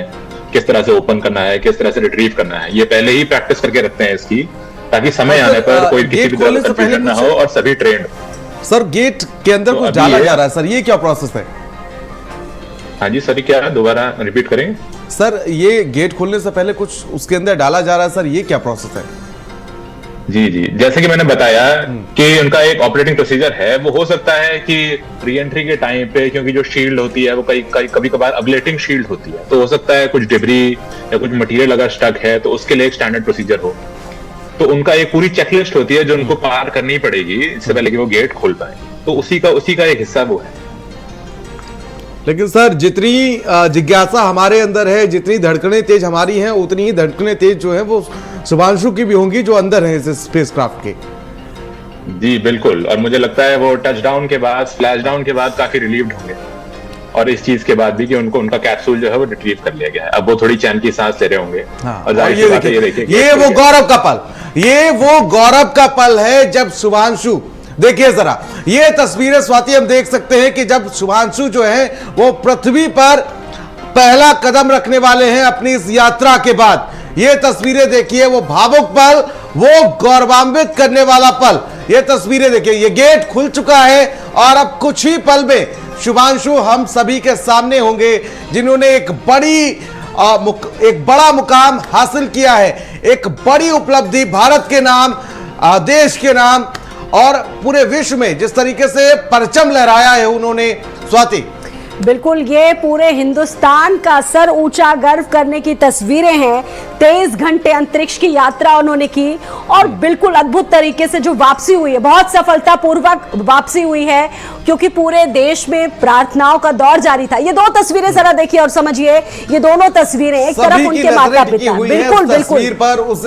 किस तरह से ओपन करना है, किस तरह से रिट्रीव करना है। ये पहले ही प्रैक्टिस करके रखते हैं इसकी, ताकि समय आने पर कोई किसी भी तरह का कंफ्यूजन ना हो और सभी ट्रेंड। सर गेट के अंदर कुछ डाला जा रहा है सर, ये क्या प्रोसेस है? हाँ जी सर, क्या दोबारा रिपीट करेंगे? सर ये गेट खोलने से पहले कुछ उसके अंदर डाला जा रहा है सर, ये क्या प्रोसेस है? जी जी, जैसे कि मैंने बताया कि उनका एक ऑपरेटिंग प्रोसीजर है। वो हो सकता है कि री एंट्री के टाइम पे, क्योंकि जो शील्ड होती है वो कभी कभार अबलेटिंग शील्ड होती है, तो हो सकता है कुछ डिब्री या कुछ मटेरियल अगर स्टक है तो उसके लिए एक स्टैंडर्ड प्रोसीजर हो। तो उनका एक पूरी चेकलिस्ट होती है जो उनको पार करनी पड़ेगी इससे पहले कि वो गेट खोल पाए। तो उसी का एक हिस्सा वो है। लेकिन सर जितनी जिज्ञासा हमारे अंदर है, जितनी धड़कनें तेज हमारी हैं, उतनी ही धड़कनें तेज जो है वो शुभांशु की भी होंगी जो अंदर है इस स्पेसक्राफ्ट के। जी बिल्कुल, और मुझे लगता है वो टचडाउन के बाद, स्प्लैश डाउन के बाद काफी रिलीव्ड होंगे, और इस चीज के बाद भी कि उनका कैप्सूल जो है वो रिट्रीव कर लिया गया है। अब वो थोड़ी चैन की सांस ले रहे होंगे। हाँ, और जाहिर सी बात है, ये देखिए ये वो गौरव का पल, ये वो गौरव का पल है जब शुभांशु, देखिए जरा ये तस्वीरें स्वाति हम देख सकते हैं कि जब शुभांशु जो है वो पृथ्वी पर पहला कदम रखने वाले हैं अपनी इस यात्रा के बाद। ये तस्वीरें देखिए, वो भावुक पल, वो गौरवान्वित करने वाला पल। ये तस्वीरें देखिए, ये गेट खुल चुका है और अब कुछ ही पल में शुभांशु हम सभी के सामने होंगे जिन्होंने एक बड़ा मुकाम हासिल किया है, एक बड़ी उपलब्धि भारत के नाम, देश के नाम और पूरे विश्व में जिस तरीके से परचम लहराया है उन्होंने। स्वाति बिल्कुल, ये पूरे हिंदुस्तान का सर ऊंचा गर्व करने की तस्वीरें हैं। 23 घंटे अंतरिक्ष की यात्रा उन्होंने की और बिल्कुल अद्भुत तरीके से जो वापसी हुई है, बहुत सफलतापूर्वक वापसी हुई है, क्योंकि पूरे देश में प्रार्थनाओं का दौर जारी था। ये 2 तस्वीरें जरा देखिए और समझिए, ये दोनों तस्वीरें, एक तरफ उनके माता पिता, बिल्कुल बिल्कुल पर उस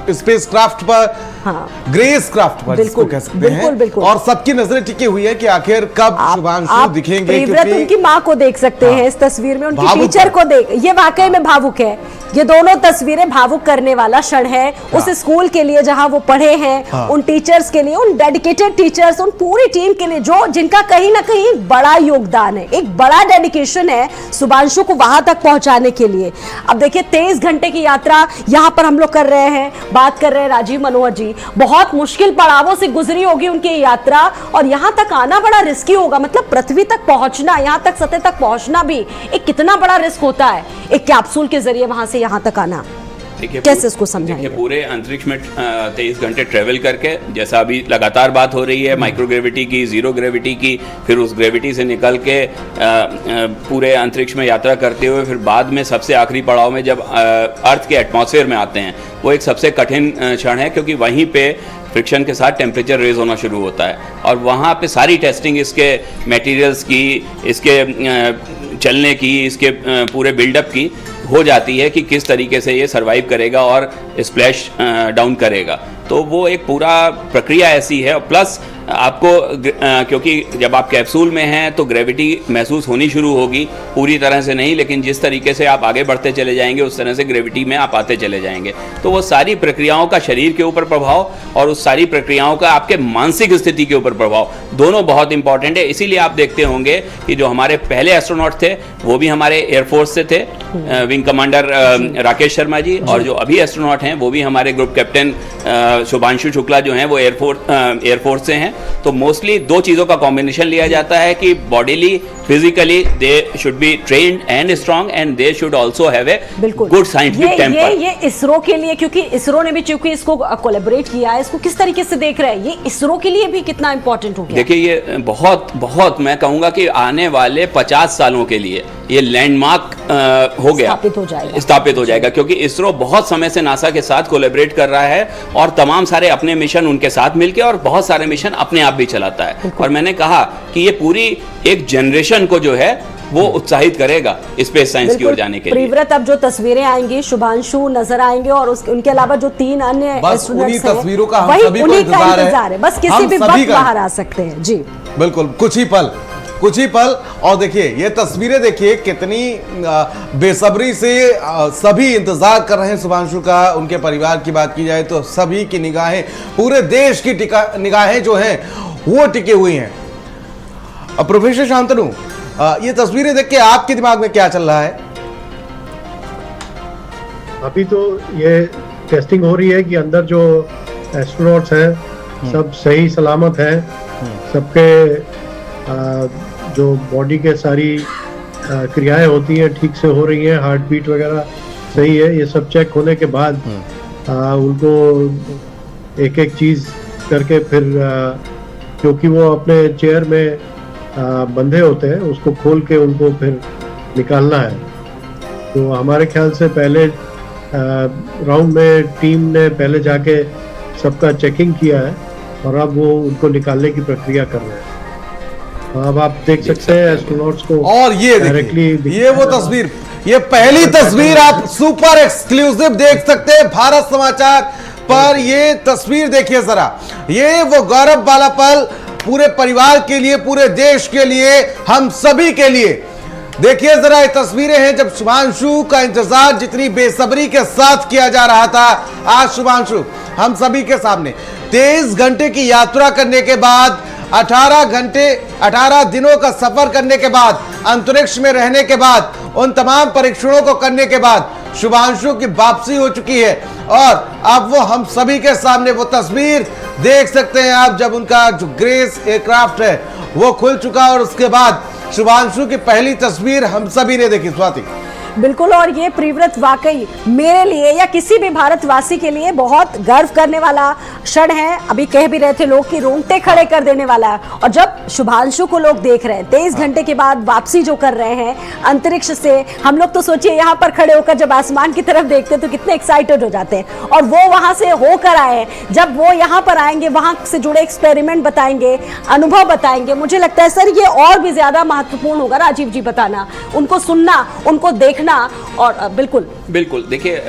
स्पेसक्राफ्ट पर, हाँ, ग्रेस क्राफ्ट पर जिसको कह सकते बिल्कुल, हैं, बिल्कुल। और सबकी नजरें टिकी हुई है कि आखिर कब शुभांशु दिखेंगे। प्रियव्रत उनकी माँ को देख सकते हैं इस तस्वीर में, उनकी टीचर को देख, ये वाकई में भावुक है। ये दोनों तस्वीरें भावुक करने वाला क्षण है उस स्कूल के लिए जहां वो पढ़े हैं, उन टीचर्स के लिए, उन डेडिकेटेड टीचर्स, उन पूरी टीम के लिए जो जिनका कहीं ना कहीं बड़ा योगदान है, एक बड़ा डेडिकेशन है शुभांशु को वहां तक पहुंचाने के लिए। अब देखिए 23 घंटे की यात्रा यहां पर हम लोग कर रहे हैं, बात कर रहे हैं राजीव मनोहर जी, बहुत मुश्किल पड़ावों से गुजरी होगी उनकी यात्रा और यहां तक आना बड़ा रिस्की होगा। मतलब पृथ्वी तक पहुंचना, यहां तक सतह तक पहुंचना भी एक कितना बड़ा रिस्क होता है, एक कैप्सूल के जरिए वहां से यहां तक आना। कैसे इसको समझाएंगे? पूरे अंतरिक्ष में 23 घंटे ट्रेवल करके, जैसा अभी लगातार बात हो रही है माइक्रो ग्रेविटी की, जीरो ग्रेविटी की, फिर उस ग्रेविटी से निकल के पूरे अंतरिक्ष में यात्रा करते हुए फिर बाद में सबसे आखिरी पड़ाव में जब अर्थ के एटमॉस्फेयर में आते हैं, वो एक सबसे कठिन क्षण है, क्योंकि वहीं पे फ्रिक्शन के साथ टेम्परेचर रेज होना शुरू होता है और वहाँ पे सारी टेस्टिंग इसके मटेरियल्स की, इसके चलने की, इसके पूरे बिल्डअप की हो जाती है कि किस तरीके से ये सरवाइव करेगा और स्प्लैश डाउन करेगा। तो वो एक पूरा प्रक्रिया ऐसी है। प्लस आपको क्योंकि जब आप कैप्सूल में हैं तो ग्रेविटी महसूस होनी शुरू होगी, पूरी तरह से नहीं, लेकिन जिस तरीके से आप आगे बढ़ते चले जाएंगे उस तरह से ग्रेविटी में आप आते चले जाएंगे। तो वो सारी प्रक्रियाओं का शरीर के ऊपर प्रभाव और उस सारी प्रक्रियाओं का आपके मानसिक स्थिति के ऊपर प्रभाव, दोनों बहुत इंपॉर्टेंट है। इसीलिए आप देखते होंगे कि जो हमारे पहले एस्ट्रोनॉट थे वो भी हमारे एयरफोर्स से थे, विंग कमांडर राकेश शर्मा जी, और जो अभी एस्ट्रोनॉट हैं वो भी हमारे ग्रुप कैप्टन शुभांशु शुक्ला जो हैं वो एयरफोर्स से हैं। तो मोस्टली 2 चीज़ों का कॉम्बिनेशन लिया जाता है कि bodily physically they should be trained and strong, and they should also have a बिल्कुल good scientific temper. ये इसरो के लिए, क्योंकि इसरो ने भी चूंकि इसको कोलैबोरेट किया है, इसको किस तरीके से देख रहे हैं, ये इसरो के लिए भी कितना इंपॉर्टेंट हो गया? देखिए ये बहुत बहुत मैं कहूंगा कि आने वाले 50 सालों के लिए ये लैंडमार्क हो गया, स्थापित हो जाएगा, क्योंकि इसरो बहुत समय से नासा के साथ कोलैबोरेट कर रहा है और तमाम सारे अपने मिशन उनके साथ मिलके और बहुत सारे मिशन अपने आप भी चलाता है। और मैंने कहा कि ये पूरी एक जनरेशन को जो है वो उत्साहित करेगा स्पेस साइंस की ओर जाने के लिए। प्रियव्रत, अब जो तस्वीरें आएंगी, शुभांशु नजर आएंगे और उनके अलावा जो 3 अन्य उन्हीं तस्वीरों का हम वही सभी को उन्हीं का इंतजार है, बस किसी हम भी सभी वक्त का। बाहर आ सकते हैं। जी बिल्कुल, कुछ ही पल। और देखिए ये तस्वीरें देखिए कितनी बेसब्री से सभी इंतजार कर रहे हैं शुभांशु का। उनके परिवार की बात की जाए तो सभी की निगाहें, पूरे देश की निगाहें जो हैं वो टिके हुई हैं। अब प्रोफेसर शांतनु, ये तस्वीरें देख के आपके दिमाग में क्या चल रहा है? अभी तो ये टेस्टिंग हो रही है कि अंदर जो एस्ट्रोनॉट्स हैं सब सही सलामत है, सबके जो बॉडी के सारी क्रियाएं होती हैं ठीक से हो रही हैं, हार्ट बीट वगैरह सही है। ये सब चेक होने के बाद उनको एक एक चीज करके फिर क्योंकि वो अपने चेयर में बंधे होते हैं, उसको खोल के उनको फिर निकालना है। तो हमारे ख्याल से पहले राउंड में टीम ने पहले जाके सबका चेकिंग किया है और अब वो उनको निकालने की प्रक्रिया कर रहे हैं। अब आप देख सकते हैं एस्ट्रोनॉट्स को। और ये देखिए, ये वो तस्वीर, ये पहली तस्वीर आप सुपर एक्सक्लूसिव देख सकते हैं भारत समाचार पर। ये तस्वीर देखिए जरा, ये वो गौरव वाला पल पूरे परिवार के लिए, पूरे देश के लिए, हम सभी के लिए। देखिए जरा ये तस्वीरें हैं जब शुभांशु का इंतजार जितनी बेसब्री के साथ किया जा रहा था, आज शुभांशु हम सभी के सामने 23 घंटे की यात्रा करने के बाद, 18 दिनों का सफर करने के बाद, अंतरिक्ष में रहने के बाद, उन तमाम परीक्षणों को करने के बाद शुभांशु की वापसी हो चुकी है। और अब वो हम सभी के सामने वो तस्वीर देख सकते हैं आप, जब उनका जो ग्रेस एयरक्राफ्ट है वो खुल चुका और उसके बाद शुभांशु की पहली तस्वीर हम सभी ने देखी। स्वाति, बिल्कुल, और ये प्रियव्रत वाकई मेरे लिए या किसी भी भारतवासी के लिए बहुत गर्व करने वाला क्षण है। अभी कह भी रहे थे लोग कि रोंगटे खड़े कर देने वाला है। और जब शुभांशु को लोग देख रहे हैं 23 घंटे के बाद वापसी जो कर रहे हैं अंतरिक्ष से, हम लोग तो सोचिए यहाँ पर खड़े होकर जब आसमान की तरफ देखते हैं तो कितने एक्साइटेड हो जाते हैं। और वो वहां से होकर आए, जब वो यहाँ पर आएंगे, वहां से जुड़े एक्सपेरिमेंट बताएंगे, अनुभव बताएंगे, मुझे लगता है सर ये और भी ज्यादा महत्वपूर्ण होगा। राजीव जी बताना, उनको सुनना, उनको देखना। और बिल्कुल देखिए,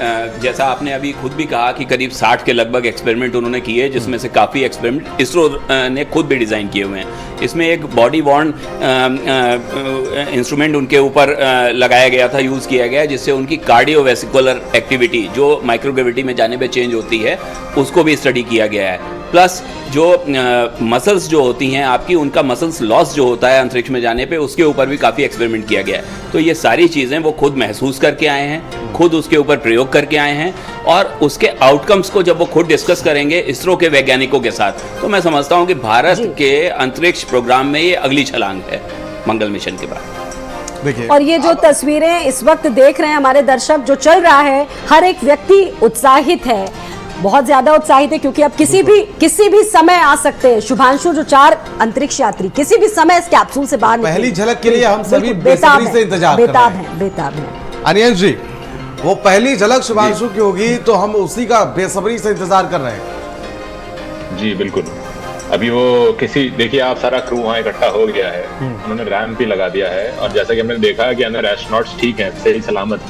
जैसा आपने अभी खुद भी कहा कि करीब 60 के लगभग एक्सपेरिमेंट उन्होंने किए, जिसमें से काफ़ी एक्सपेरिमेंट इसरो ने खुद भी डिज़ाइन किए हुए हैं। इसमें एक बॉडी वॉर्न इंस्ट्रूमेंट उनके ऊपर लगाया गया था, यूज़ किया गया, जिससे उनकी कार्डियोवेस्कुलर एक्टिविटी जो माइक्रोग्रेविटी में जाने पे चेंज होती है उसको भी स्टडी किया गया है। प्लस जो मसल्स जो होती हैं आपकी, उनका मसल्स लॉस जो होता है अंतरिक्ष में जाने पे, उसके ऊपर भी काफ़ी एक्सपेरिमेंट किया गया है। तो ये सारी चीज़ें वो खुद महसूस करके आए हैं, खुद उसके ऊपर प्रयोग करके आए हैं और उसके आउटकम्स को जब वो खुद डिस्कस करेंगे इसरो के वैज्ञानिकों के साथ, तो मैं समझता हूँ कि भारत के अंतरिक्ष प्रोग्राम में ये अगली छलांग है मंगल मिशन के बाद। देखिए, और ये जो तस्वीरें इस वक्त देख रहे हैं हमारे दर्शक, जो चल रहा है, हर एक व्यक्ति उत्साहित है, बहुत ज्यादा उत्साहित है, क्योंकि अब किसी भी समय आ सकते हैं। शुभांशु जो 4 अंतरिक्ष यात्री किसी भी समय इस कैप्सूल से बाहर निकले। पहली झलक के लिए हम सभी बेसब्री से इंतजार कर रहे हैं। बेताब है। अनियंश जी, वो पहली झलक शुभांशु की होगी तो हम उसी का बेसब्री से इंतजार कर रहे हैं। जी बिल्कुल, अभी वो देखिए आप, सारा क्रू वहाँ इकट्ठा हो गया है, उन्होंने रैंप भी लगा दिया है और जैसा कि हमने देखा कि अंदर एस्ट्रोनॉट्स ठीक हैं, सही सलामत,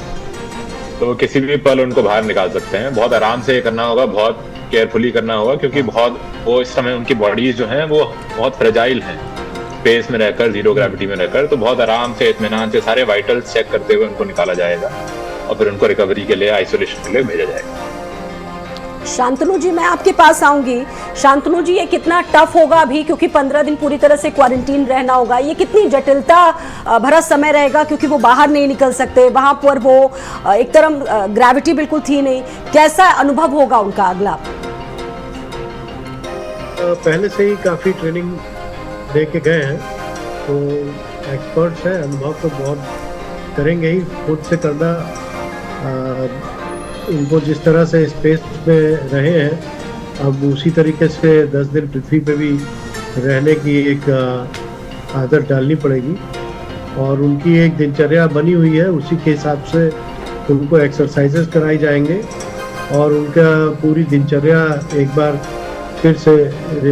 तो किसी भी पल उनको बाहर निकाल सकते हैं। बहुत आराम से करना होगा, बहुत केयरफुली करना होगा, क्योंकि वो इस समय उनकी बॉडीज जो हैं वो बहुत फ्रेजाइल हैं, स्पेस में रहकर, जीरो ग्रेविटी में रहकर। तो बहुत आराम से, इत्मीनान से सारे वाइटल्स चेक करते हुए उनको निकाला जाएगा और फिर उनको रिकवरी के लिए, आइसोलेशन के लिए भेजा जाएगा। शांतनु जी, मैं आपके पास आऊंगी। शांतनु जी, ये कितना टफ होगा अभी, क्योंकि 15 दिन पूरी तरह से क्वारंटीन रहना होगा, ये कितनी जटिलता भरा समय रहेगा, क्योंकि वो बाहर नहीं निकल सकते, वहां पर वो एक तरफ ग्रेविटी बिल्कुल थी नहीं। कैसा अनुभव होगा उनका अगला? पहले से ही काफी ट्रेनिंग दे के गए हैं, तो एक्सपर्ट्स हैं, अनुभव तो बहुत करेंगे ही, खुद से करना उनको जिस तरह से स्पेस में रहे हैं अब उसी तरीके से 10 दिन पृथ्वी पे भी रहने की एक आदत डालनी पड़ेगी और उनकी एक दिनचर्या बनी हुई है, उसी के हिसाब से उनको एक्सरसाइजेस कराई जाएंगे और उनका पूरी दिनचर्या एक बार फिर से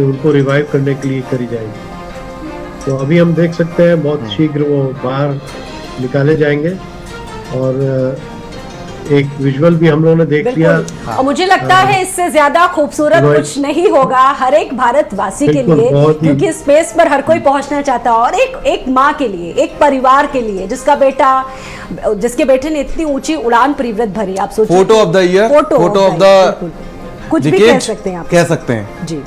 उनको रिवाइव करने के लिए करी जाएगी। तो अभी हम देख सकते हैं बहुत शीघ्र वो बाहर निकाले जाएंगे और एक विजुअल भी हम लोगों ने देख लिया। और मुझे लगता है इससे ज्यादा खूबसूरत कुछ नहीं होगा हर एक भारतवासी के लिए, क्योंकि स्पेस पर हर कोई पहुंचना चाहता है और एक माँ के लिए, एक परिवार के लिए जिसके बेटे ने इतनी ऊंची उड़ान प्रीव्रत भरी। आप सोचिए, photo of the year, photo of the कुछ भी कह सकते हैं आप, कह सकते हैं जी।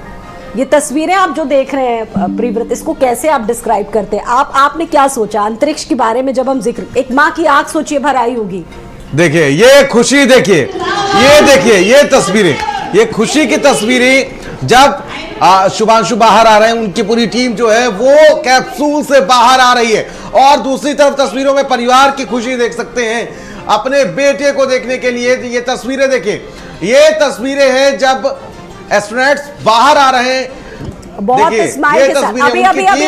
ये तस्वीरें आप जो देख रहे हैं प्रीव्रत, इसको कैसे आप डिस्क्राइब करते हैं? आपने क्या सोचा अंतरिक्ष के बारे में? जब हम जिक्र, एक माँ की आंख सोचिए भर आई होगी। देखिए ये खुशी, देखिए ये तस्वीरें, ये खुशी की तस्वीरें जब शुभांशु बाहर आ रहे हैं, उनकी पूरी टीम जो है वो कैप्सूल से बाहर आ रही है और दूसरी तरफ तस्वीरों में परिवार की खुशी देख सकते हैं अपने बेटे को देखने के लिए। ये तस्वीरें देखिए, ये तस्वीरें हैं जब एस्ट्रोनॉट्स बाहर आ रहे हैं, बहुत स्माइल के साथ। अभी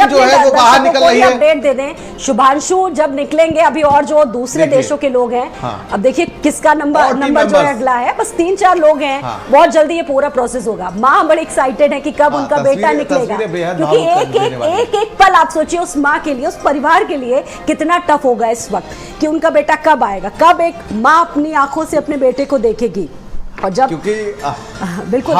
जो है वो बाहर निकल रही है। अपडेट दे दें, शुभांशु जब निकलेंगे अभी और जो दूसरे देशों के लोग हैं, अब देखिए किसका नंबर जो है अगला है, बस 3-4 लोग हैं। बहुत जल्दी ये पूरा प्रोसेस होगा। माँ बड़ी एक्साइटेड है कि कब उनका बेटा निकलेगा, क्योंकि एक पल आप सोचिए उस माँ के लिए, उस परिवार के लिए कितना टफ होगा इस वक्त कि उनका बेटा कब आएगा, कब एक माँ अपनी आंखों से अपने बेटे को देखेगी। और जब क्योंकि बिल्कुल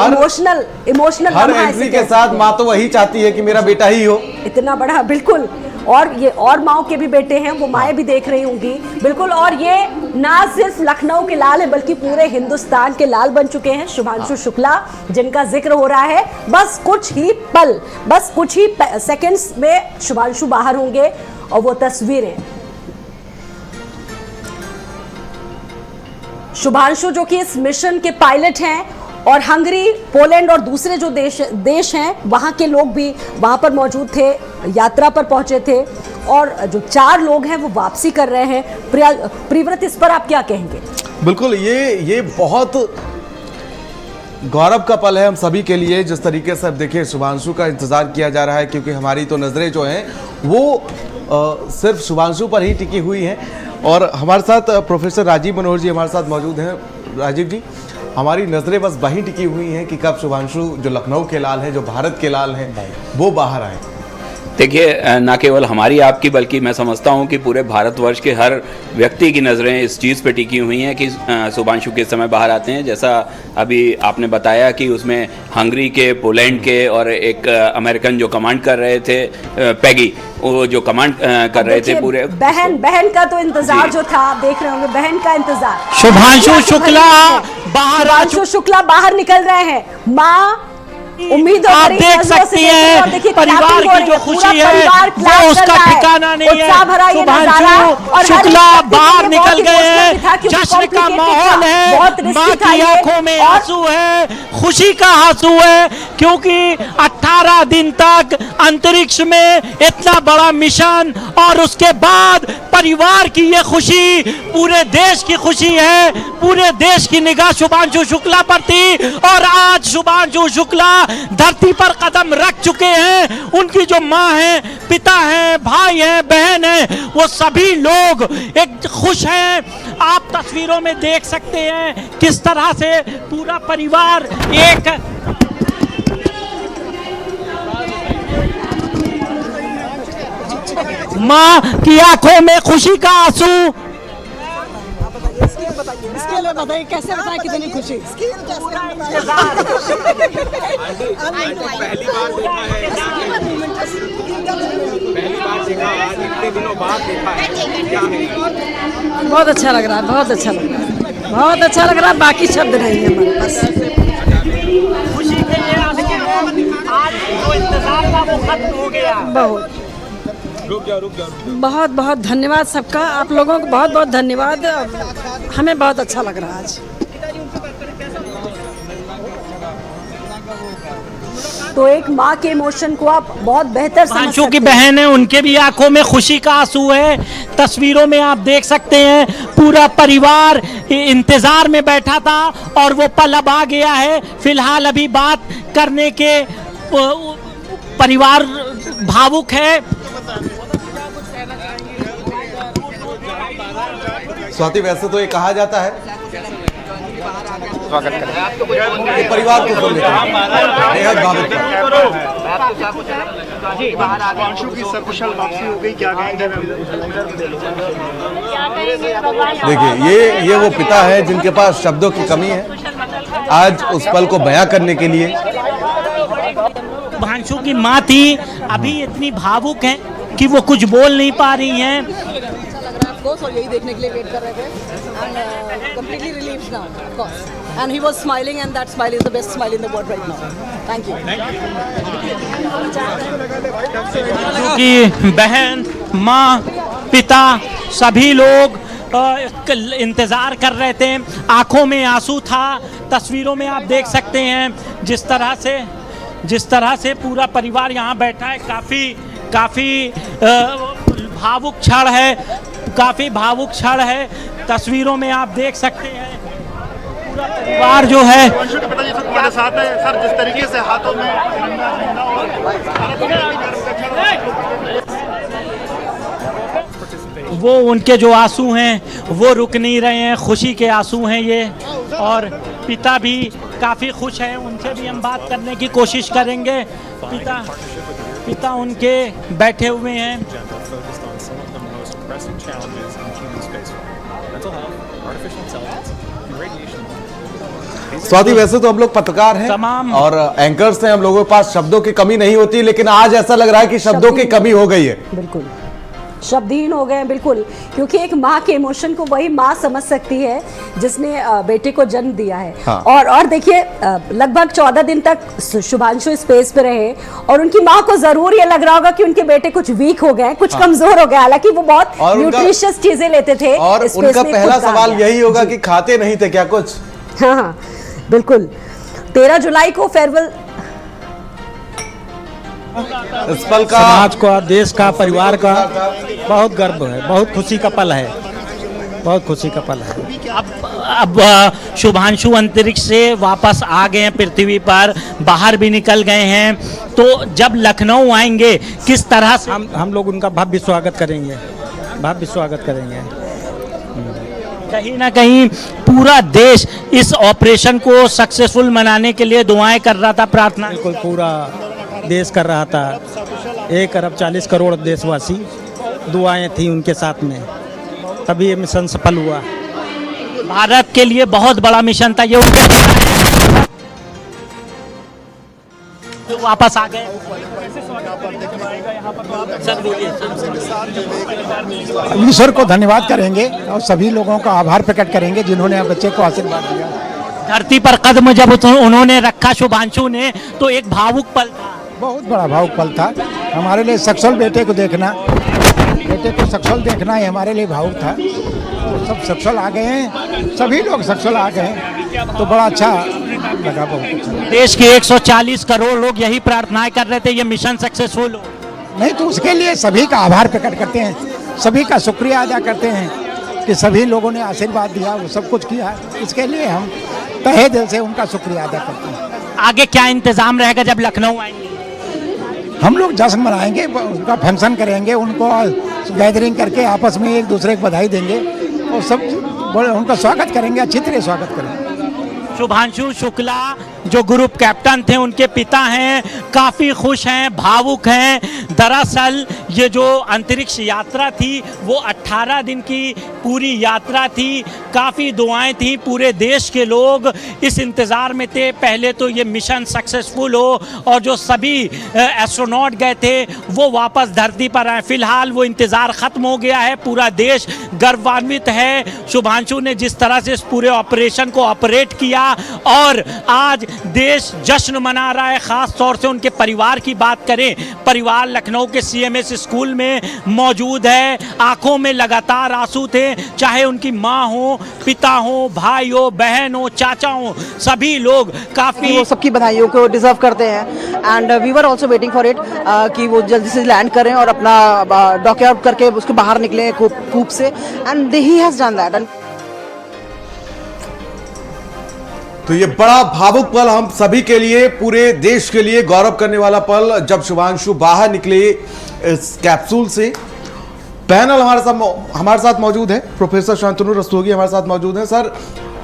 इमोशनल हर एंट्री के साथ माँ तो वही चाहती है कि मेरा बेटा ही हो, इतना बड़ा, बिल्कुल। और ये और माओ के भी बेटे हैं, वो माएँ भी देख रही होंगी, बिल्कुल। और ये ना सिर्फ लखनऊ के लाल है बल्कि पूरे हिंदुस्तान के लाल बन चुके हैं शुभांशु शुक्ला, जिनका जिक्र हो रहा है। बस कुछ ही पल, बस कुछ ही सेकंड्स में शुभांशु बाहर होंगे और वो तस्वीरें शुभांशु जो कि इस मिशन के पायलट हैं और हंगरी, पोलैंड और दूसरे जो देश हैं वहाँ के लोग भी वहाँ पर मौजूद थे, यात्रा पर पहुँचे थे और जो 4 लोग हैं वो वापसी कर रहे हैं। प्रीव्रत, इस पर आप क्या कहेंगे? बिल्कुल, ये बहुत गौरव का पल है हम सभी के लिए। जिस तरीके से अब देखिए शुभांशु का इंतज़ार किया जा रहा है, क्योंकि हमारी तो नज़रें जो हैं वो सिर्फ शुभांशु पर ही टिकी हुई हैं। और हमारे साथ प्रोफेसर राजीव मनोहर जी हमारे साथ मौजूद हैं। राजीव जी, हमारी नज़रें बस वहीं टिकी हुई हैं कि कब शुभांशु जो लखनऊ के लाल हैं, जो भारत के लाल हैं, वो बाहर आए। देखिए, ना केवल हमारी आपकी बल्कि मैं समझता हूँ कि पूरे भारतवर्ष के हर व्यक्ति की नज़रें इस चीज़ पे टिकी हुई हैं कि शुभांशु किस समय बाहर आते हैं। जैसा अभी आपने बताया कि उसमें हंगरी के, पोलैंड के और एक अमेरिकन जो कमांड कर रहे थे, पैगी, वो जो कमांड कर रहे थे पूरे। बहन का तो इंतजार जो था, आप देख रहे होंगे बहन का इंतजार। शुभांशु शुक्ला बाहर, शुभांशु शुक्ला बाहर निकल रहे हैं। माँ उम्मीद आप देख सकती हैं परिवार की जो खुशी है वो उसका ठिकाना नहीं है। शुभांशु शुक्ला बाहर निकल गए हैं, जश्न का माहौल है, माँ की आंखों में आंसू है, खुशी का आंसू है, क्योंकि 18 दिन तक अंतरिक्ष में इतना बड़ा मिशन और उसके बाद परिवार की ये खुशी, पूरे देश की खुशी है। पूरे देश की निगाह शुभांशु शुक्ला पर थी और आज शुभांशु शुक्ला धरती पर कदम रख चुके हैं। उनकी जो माँ है, पिता है, भाई है, बहन है, वो सभी लोग एक खुश हैं। आप तस्वीरों में देख सकते हैं किस तरह से पूरा परिवार एक माँ की आंखों में खुशी का आंसू। इसके लिए बताइए, कैसे बताएं कितनी खुशी? पहली बार देखा है, इतने दिनों बाद देखा है, क्या है? बहुत अच्छा लग रहा है, बहुत अच्छा लग रहा है, बहुत अच्छा लग रहा है। बाकी शब्द नहीं है हमारे पास। खुशी के लिए आज जो इंतजार था वो खत्म हो गया। बहुत बहुत धन्यवाद सबका, आप लोगों को बहुत बहुत धन्यवाद। हमें बहुत अच्छा लग रहा है आज। तो एक माँ के इमोशन को आप बहुत बेहतर समझ शुभांशु सकते की हैं। बहन है, उनके भी आंखों में खुशी का आंसू है। तस्वीरों में आप देख सकते हैं पूरा परिवार इंतजार में बैठा था और वो पल अब आ गया है। फिलहाल अभी बात करने के परिवार भावुक है। स्वाति, वैसे तो ये कहा जाता है स्वागत करें। कि परिवार को सुन लेते हैं, बेहद भावुक है। शुभांशु की सकुशल वापसी हो गई, क्या कहेंगे? देखिए, ये वो पिता है जिनके पास शब्दों की कमी है आज उस पल को बयां करने के लिए। शुभांशु की माँ थी, अभी इतनी भावुक हैं कि वो कुछ बोल नहीं पा रही हैं। और यही देखने के लिए वेट कर रहे थे and completely relieved now of course and he was smiling and that smile is the best smile in the world right now. Thank you. क्योंकि बहन, माँ, पिता सभी लोग इंतजार कर रहे थे, आंखों में आंसू था। तस्वीरों में आप देख सकते हैं जिस तरह से पूरा परिवार यहाँ बैठा है। काफ़ी भावुक क्षण है, काफ़ी भावुक क्षण है। तस्वीरों में आप देख सकते हैं पूरा परिवार जो है शुभांशु के पिताजी सर हमारे साथ है। सर, जिस तरीके से हाथों में वो उनके जो आंसू हैं वो रुक नहीं रहे हैं, खुशी के आंसू हैं ये। और पिता भी काफ़ी खुश हैं, उनसे भी हम बात करने की कोशिश करेंगे। पिता उनके बैठे हुए हैं। स्वाति, वैसे तो हम लोग पत्रकार हैं और एंकर्स हैं, हम लोगों के पास शब्दों की कमी नहीं होती, लेकिन आज ऐसा लग रहा है कि शब्दों की कमी हो गई है। बिल्कुल शब्दहीन हो गए, बिल्कुल, क्योंकि एक माँ के इमोशन को वही माँ समझ सकती है जिसने बेटे को जन्म दिया है। हाँ। और देखिए, लगभग 14 दिन तक शुभांशु स्पेस पे रहे और उनकी माँ को जरूर ये लग रहा होगा कि उनके बेटे कुछ वीक हो गए, कुछ कमजोर हो गए, हालांकि वो बहुत न्यूट्रिशियस चीजें लेते थे। और उनका पहला सवाल यही होगा कि खाते नहीं थे क्या कुछ? हाँ, बिल्कुल। 13 जुलाई को फेयरवेल इस पल का समाज का, देश का, परिवार का बहुत गर्व है, बहुत खुशी का पल है, बहुत खुशी का पल है। अब शुभांशु अंतरिक्ष से वापस आ गए हैं, पृथ्वी पर बाहर भी निकल गए हैं। तो जब लखनऊ आएंगे किस तरह से हम लोग उनका भव्य स्वागत करेंगे, भव्य स्वागत करेंगे। कहीं ना कहीं पूरा देश इस ऑपरेशन को सक्सेसफुल बनाने के लिए दुआएं कर रहा था, प्रार्थना। बिल्कुल पूरा देश कर रहा था। 1 अरब 40 करोड़ देशवासी दुआएं थी उनके साथ में, तभी ये मिशन सफल हुआ। भारत के लिए बहुत बड़ा मिशन था ये। वापस आ गए। सर बोलिए। ईश्वर को धन्यवाद करेंगे और सभी लोगों का आभार प्रकट करेंगे जिन्होंने बच्चे को आशीर्वाद दिया। धरती पर कदम जब उन्होंने रखा शुभांशु ने, तो एक भावुक पल था, बहुत बड़ा भावुक पल था हमारे लिए। सक्सेसफुल बेटे को देखना, बेटे को सक्सेसफुल देखना ही हमारे लिए भावुक था। तो सब सक्सेसफुल आ गए हैं, सभी लोग सक्सेसफुल आ गए हैं, तो बड़ा अच्छा लगा, बहुत अच्छा। देश के 140 करोड़ लोग यही प्रार्थनाएं कर रहे थे ये मिशन सक्सेसफुल हो। नहीं तो उसके लिए सभी का आभार प्रकट करते हैं, सभी का शुक्रिया अदा करते हैं कि सभी लोगों ने आशीर्वाद दिया, वो सब कुछ किया, इसके लिए हम तहे दिल से उनका शुक्रिया अदा करते हैं। आगे क्या इंतजाम रहेगा जब लखनऊ आएंगे? हम लोग जश्न मनाएंगे, उनका फंक्शन करेंगे, उनको गैदरिंग करके आपस में एक दूसरे को बधाई देंगे और सब उनका स्वागत करेंगे, अच्छी तरह स्वागत करेंगे। शुभांशु शुक्ला जो ग्रुप कैप्टन थे, उनके पिता हैं, काफ़ी खुश हैं, भावुक हैं। दरअसल ये जो अंतरिक्ष यात्रा थी वो 18 दिन की पूरी यात्रा थी, काफ़ी दुआएं थी, पूरे देश के लोग इस इंतज़ार में थे पहले तो ये मिशन सक्सेसफुल हो और जो सभी एस्ट्रोनॉट गए थे वो वापस धरती पर आए। फिलहाल वो इंतज़ार ख़त्म हो गया है, पूरा देश गर्वान्वित है शुभांशु ने जिस तरह से इस पूरे ऑपरेशन को ऑपरेट किया और आज देश जश्न मना रहा है। ख़ास तौर से उनके परिवार की बात करें, परिवार लखनऊ के CMS स्कूल में मौजूद है। आंखों में लगातार आंसू थे, चाहे उनकी माँ हो, पिता हो, भाई हो, बहन हो, चाचा हो, सभी लोग काफी वो सबकी बधाइयों को डिजर्व करते हैं। And we were also waiting for it कि वो जल्दी से लैंड करें और अपना डॉकआउट करके उसके बाहर निकले कूप से, and he has done that. तो ये बड़ा भावुक पल हम सभी के लिए, पूरे देश के लिए गौरव करने वाला पल जब शुभांशु बाहर निकले इस कैप्सूल से। पैनल हमारे साथ मौजूद है, प्रोफेसर शांतनु रस्तोगी हमारे साथ मौजूद हैं। सर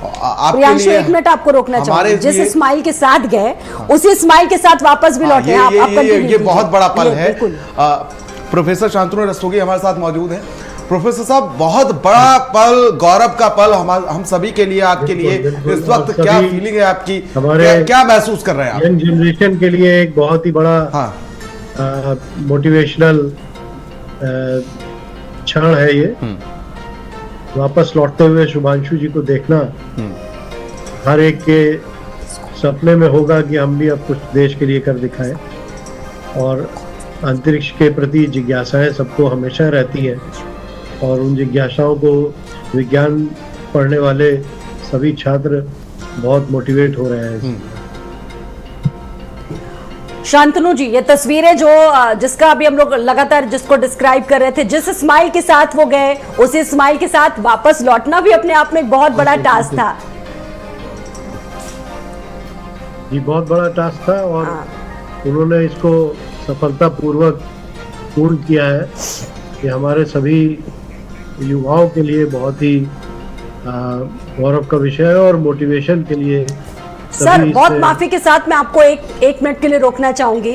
आपके लिए एक मिनट आपको रोकना चाहूंगी, जिस स्माइल के साथ गए हाँ। उसी स्माइल के साथ वापस भी लौटे हैं। ये बहुत बड़ा पल है। प्रोफेसर शांतनु रस्तोगी हमारे साथ मौजूद हैं। प्रोफेसर साहब, बहुत बड़ा पल, गौरव का पल हम सभी के लिए, आपके लिए इस वक्त क्या फीलिंग है आपकी, क्या महसूस कर रहे हैं आप? यंग जनरेशन के लिए एक बहुत ही बड़ा मोटिवेशनल क्षण है ये। वापस लौटते हुए शुभांशु जी को देखना हर एक के सपने में होगा कि हम भी अब कुछ देश के लिए कर दिखाएं। और अंतरिक्ष के प्रति जिज्ञासाएं सबको हमेशा रहती हैं, और उन जिज्ञासाओं को विज्ञान पढ़ने वाले सभी छात्र बहुत मोटिवेट हो रहे हैं। शांतनु जी, ये तस्वीरें जो जिसका अभी हम लोग लगातार जिसको डिस्क्राइब कर रहे थे, जिस स्माइल के साथ वो गए उसी स्माइल के साथ वापस लौटना भी अपने आप में एक बहुत बड़ा टास्क था। ये बहुत बड़ा टास्क था और उन्होंने इसको सफलतापूर्वक पूर्ण किया है। कि हमारे सभी युवाओं के लिए बहुत ही गौरव का विषय है और मोटिवेशन के लिए। सर, बहुत माफी के साथ मैं आपको एक मिनट के लिए रोकना चाहूंगी।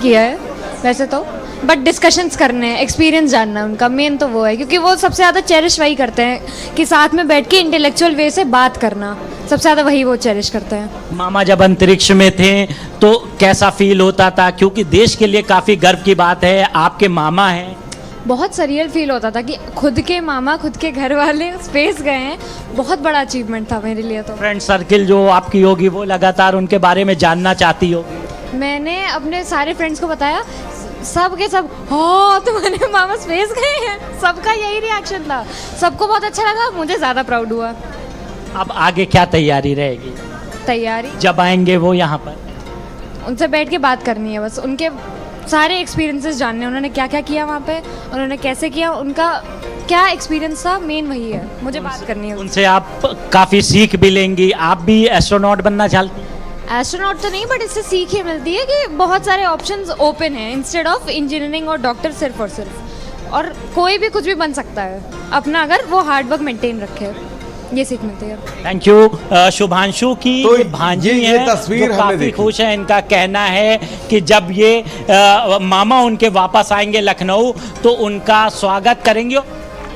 किया है वैसे तो, बट डिस्कशंस करने हैं, एक्सपीरियंस जानना है उनका, मेन तो वो है, क्योंकि वो सबसे ज़्यादा चेरिश वही करते हैं कि साथ में बैठ के इंटेलेक्चुअल वे से बात करना, सबसे ज़्यादा वही वो चेरिश करते हैं। मामा जब अंतरिक्ष में थे तो कैसा फील होता था, क्योंकि देश के लिए काफ़ी गर्व की बात है, आपके मामा हैं। बहुत सरियल फील होता था कि खुद के मामा, खुद के घर वाले स्पेस गए हैं, बहुत बड़ा अचीवमेंट था मेरे लिए तो। फ्रेंड सर्किल जो आपकी होगी वो लगातार उनके बारे में जानना चाहती होगी। मैंने अपने सारे फ्रेंड्स को बताया, सब के सब हाँ तुम्हारे मामा स्पेस गए हैं, सबका यही रिएक्शन था, सबको बहुत अच्छा लगा, मुझे ज़्यादा प्राउड हुआ। अब आगे क्या तैयारी रहेगी? तैयारी जब आएंगे वो यहाँ पर उनसे बैठ के बात करनी है, बस उनके सारे एक्सपीरियंसेस जानने, उन्होंने क्या क्या किया वहाँ पे, उन्होंने कैसे किया, उनका क्या एक्सपीरियंस था, मेन वही है, मुझे बात करनी है उनसे। आप काफ़ी सीख भी लेंगी। आप भी एस्ट्रोनॉट बनना चाहती हैं? एस्ट्रोनॉट तो नहीं, बट इससे सीख ये मिलती है कि बहुत सारे ऑप्शंस ओपन हैं इंस्टेड ऑफ इंजीनियरिंग और डॉक्टर सिर्फ और सिर्फ, और कोई भी कुछ भी बन सकता है अपना, अगर वो हार्डवर्क मेंटेन रखे, ये सीख मिलती है। Thank you. शुभांशु की तो ये भांजी ये है, तस्वीर जो हमने काफी देखी। खुश है। इनका कहना है कि जब ये मामा उनके वापस आएंगे लखनऊ तो उनका स्वागत करेंगे।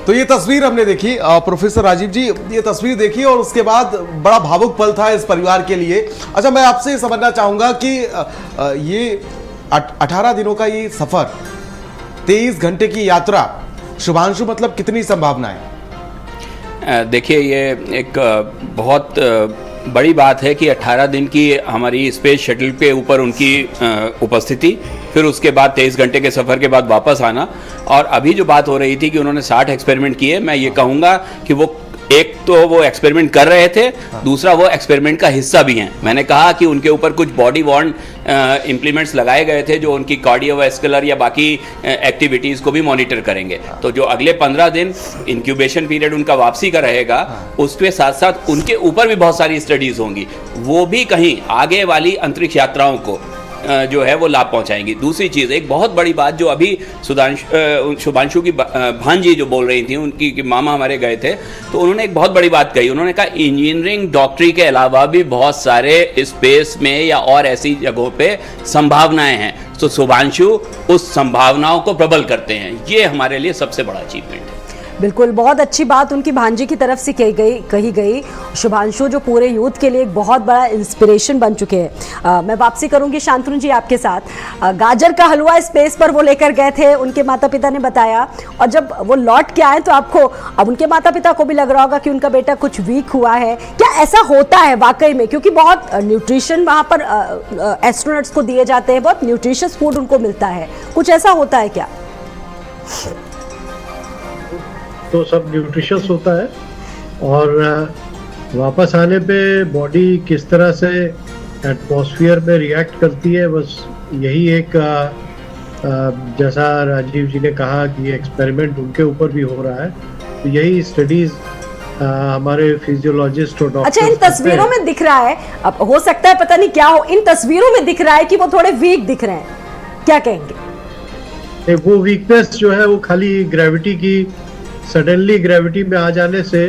तो ये तस्वीर हमने देखी, प्रोफेसर राजीव जी ये तस्वीर देखी और उसके बाद बड़ा भावुक पल था इस परिवार के लिए। अच्छा, मैं आपसे ये समझना चाहूँगा कि ये 18 दिनों का ये सफ़र, 23 घंटे की यात्रा, शुभांशु मतलब कितनी संभावनाएं? देखिए, ये एक बहुत बड़ी बात है कि 18 दिन की हमारी स्पेस शटल के ऊपर उनकी उपस्थिति, फिर उसके बाद 23 घंटे के सफ़र के बाद वापस आना। और अभी जो बात हो रही थी कि उन्होंने 60 एक्सपेरिमेंट किए, मैं ये कहूँगा कि वो एक तो वो एक्सपेरिमेंट कर रहे थे, दूसरा वो एक्सपेरिमेंट का हिस्सा भी हैं। मैंने कहा कि उनके ऊपर कुछ बॉडी वॉर्न इम्प्लीमेंट्स लगाए गए थे जो उनकी कार्डियोवैस्कुलर या बाकी एक्टिविटीज़ को भी मॉनिटर करेंगे। तो जो अगले 15 दिन इंक्यूबेशन पीरियड उनका वापसी का रहेगा, उसके साथ साथ उनके ऊपर भी बहुत सारी स्टडीज़ होंगी, वो भी कहीं आगे वाली अंतरिक्ष यात्राओं को जो है वो लाभ पहुंचाएंगी। दूसरी चीज़, एक बहुत बड़ी बात जो अभी शुभांशु की भांजी जो बोल रही थी, उनकी कि मामा हमारे गए थे, तो उन्होंने एक बहुत बड़ी बात कही। उन्होंने कहा इंजीनियरिंग डॉक्टरी के अलावा भी बहुत सारे स्पेस में या और ऐसी जगहों पे संभावनाएं हैं, तो शुभांशु उस संभावनाओं को प्रबल करते हैं। ये हमारे लिए सबसे बड़ा अचीवमेंट है। बिल्कुल, बहुत अच्छी बात उनकी भांजी की तरफ से कही गई। शुभांशु जो पूरे यूथ के लिए एक बहुत बड़ा इंस्पिरेशन बन चुके हैं। मैं वापसी करूंगी शांतनु जी आपके साथ। गाजर का हलवा स्पेस पर वो लेकर गए थे, उनके माता पिता ने बताया, और जब वो लौट के आए तो आपको, अब उनके माता पिता को भी लग रहा होगा कि उनका बेटा कुछ वीक हुआ है। क्या ऐसा होता है वाकई में? क्योंकि बहुत न्यूट्रिशन वहाँ पर एस्ट्रोनॉट्स को दिए जाते हैं, बहुत न्यूट्रिशियस फूड उनको मिलता है, कुछ ऐसा होता है क्या? तो सब न्यूट्रिशियस होता है, और वापस आने पे बॉडी किस तरह से एटमॉस्फेयर में रिएक्ट करती है, बस यही एक जैसा राजीव जी ने कहा कि एक्सपेरिमेंट उनके ऊपर भी हो रहा है, तो यही स्टडीज हमारे फिजियोलॉजिस्ट और डॉक्टर। अच्छा, इन तस्वीरों में दिख रहा है, अब हो सकता है पता नहीं क्या हो, इन तस्वीरों में दिख रहा है कि वो थोड़े वीक दिख रहे हैं, क्या कहेंगे? वो वीकनेस जो है वो खाली ग्रेविटी की, सडनली ग्रेविटी में आ जाने से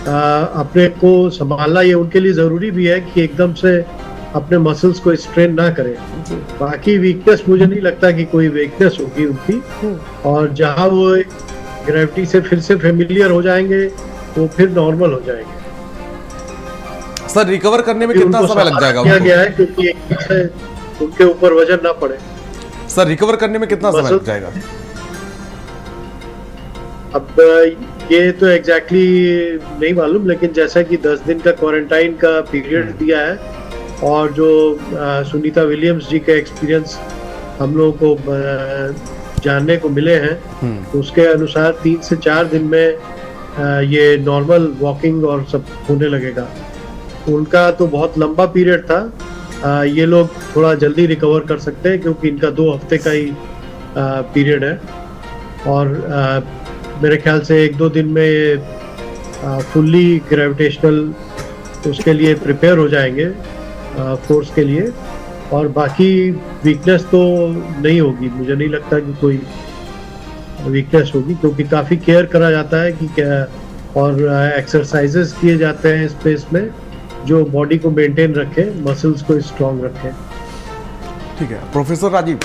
अपने को संभालना ये उनके लिए जरूरी भी है कि एकदम से अपने मसल्स को स्ट्रेन ना करें। बाकी वीकनेस मुझे नहीं लगता कि कोई वीकनेस होगी उनकी, और जहां वो ग्रेविटी से फिर से फेमिलियर हो जाएंगे वो फिर नॉर्मल हो जाएंगे। सर रिकवर करने में कितना समय लग जाएगा? किया गया है क्योंकि उनके ऊपर वजन ना पड़े। सर रिकवर करने में कितना समय लग जाएगा? अब ये तो एग्जैक्टली नहीं मालूम, लेकिन जैसा कि 10 दिन का क्वारंटाइन का पीरियड दिया है, और जो सुनीता विलियम्स जी के एक्सपीरियंस हम लोगों को जानने को मिले हैं, तो उसके अनुसार 3 से 4 दिन में ये नॉर्मल वॉकिंग और सब होने लगेगा। उनका तो बहुत लंबा पीरियड था, ये लोग थोड़ा जल्दी रिकवर कर सकते हैं क्योंकि इनका 2 हफ्ते का ही पीरियड है, और मेरे ख्याल से 1-2 दिन में ये फुल्ली ग्रेविटेशनल उसके लिए प्रिपेयर हो जाएंगे फोर्स के लिए, और बाकी वीकनेस तो नहीं होगी, मुझे नहीं लगता कि कोई वीकनेस होगी, क्योंकि काफ़ी केयर करा जाता है कि क्या, और एक्सरसाइजेस किए जाते हैं स्पेस में जो बॉडी को मेंटेन रखे, मसल्स को स्ट्रॉन्ग रखे। ठीक है प्रोफेसर राजीव,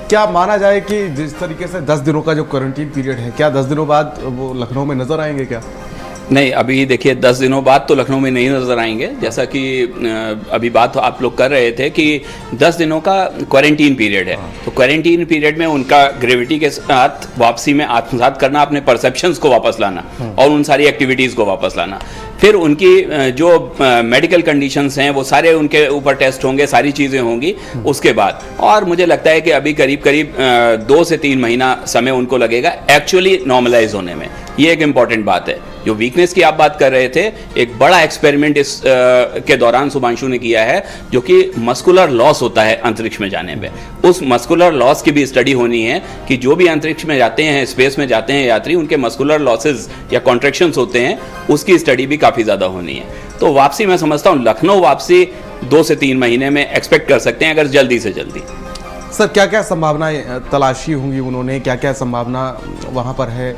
क्या माना जाए कि जिस तरीके से 10 दिनों का जो क्वारंटीन पीरियड है, क्या 10 दिनों बाद वो लखनऊ में नजर आएंगे क्या? नहीं, अभी देखिए 10 दिनों बाद तो लखनऊ में नहीं नज़र आएंगे। जैसा कि अभी बात आप लोग कर रहे थे कि 10 दिनों का क्वारंटीन पीरियड है, तो क्वारंटीन पीरियड में उनका ग्रेविटी के साथ वापसी में आत्मसात करना, अपने परसेप्शंस को वापस लाना और उन सारी एक्टिविटीज़ को वापस लाना, फिर उनकी जो मेडिकल कंडीशंस हैं वो सारे उनके ऊपर टेस्ट होंगे, सारी चीज़ें होंगी उसके बाद। और मुझे लगता है कि अभी करीब करीब 2 से 3 महीना समय उनको लगेगा एक्चुअली नॉर्मलाइज होने में। ये एक इम्पॉर्टेंट बात है। जो वीकनेस की आप बात कर रहे थे, एक बड़ा एक्सपेरिमेंट इस के दौरान शुभांशु ने किया है, जो कि मस्कुलर लॉस होता है अंतरिक्ष में जाने पे। उस मस्कुलर लॉस की भी स्टडी होनी है कि जो भी अंतरिक्ष में जाते हैं, स्पेस में जाते हैं यात्री, उनके मस्कुलर लॉसेस या कॉन्ट्रैक्शंस होते हैं, उसकी स्टडी भी काफ़ी ज़्यादा होनी है। तो वापसी मैं समझता हूँ लखनऊ वापसी 2 से 3 महीने में एक्सपेक्ट कर सकते हैं, अगर जल्दी से जल्दी। सर क्या क्या संभावनाएं तलाशी होंगी उन्होंने, क्या क्या संभावना वहाँ पर है?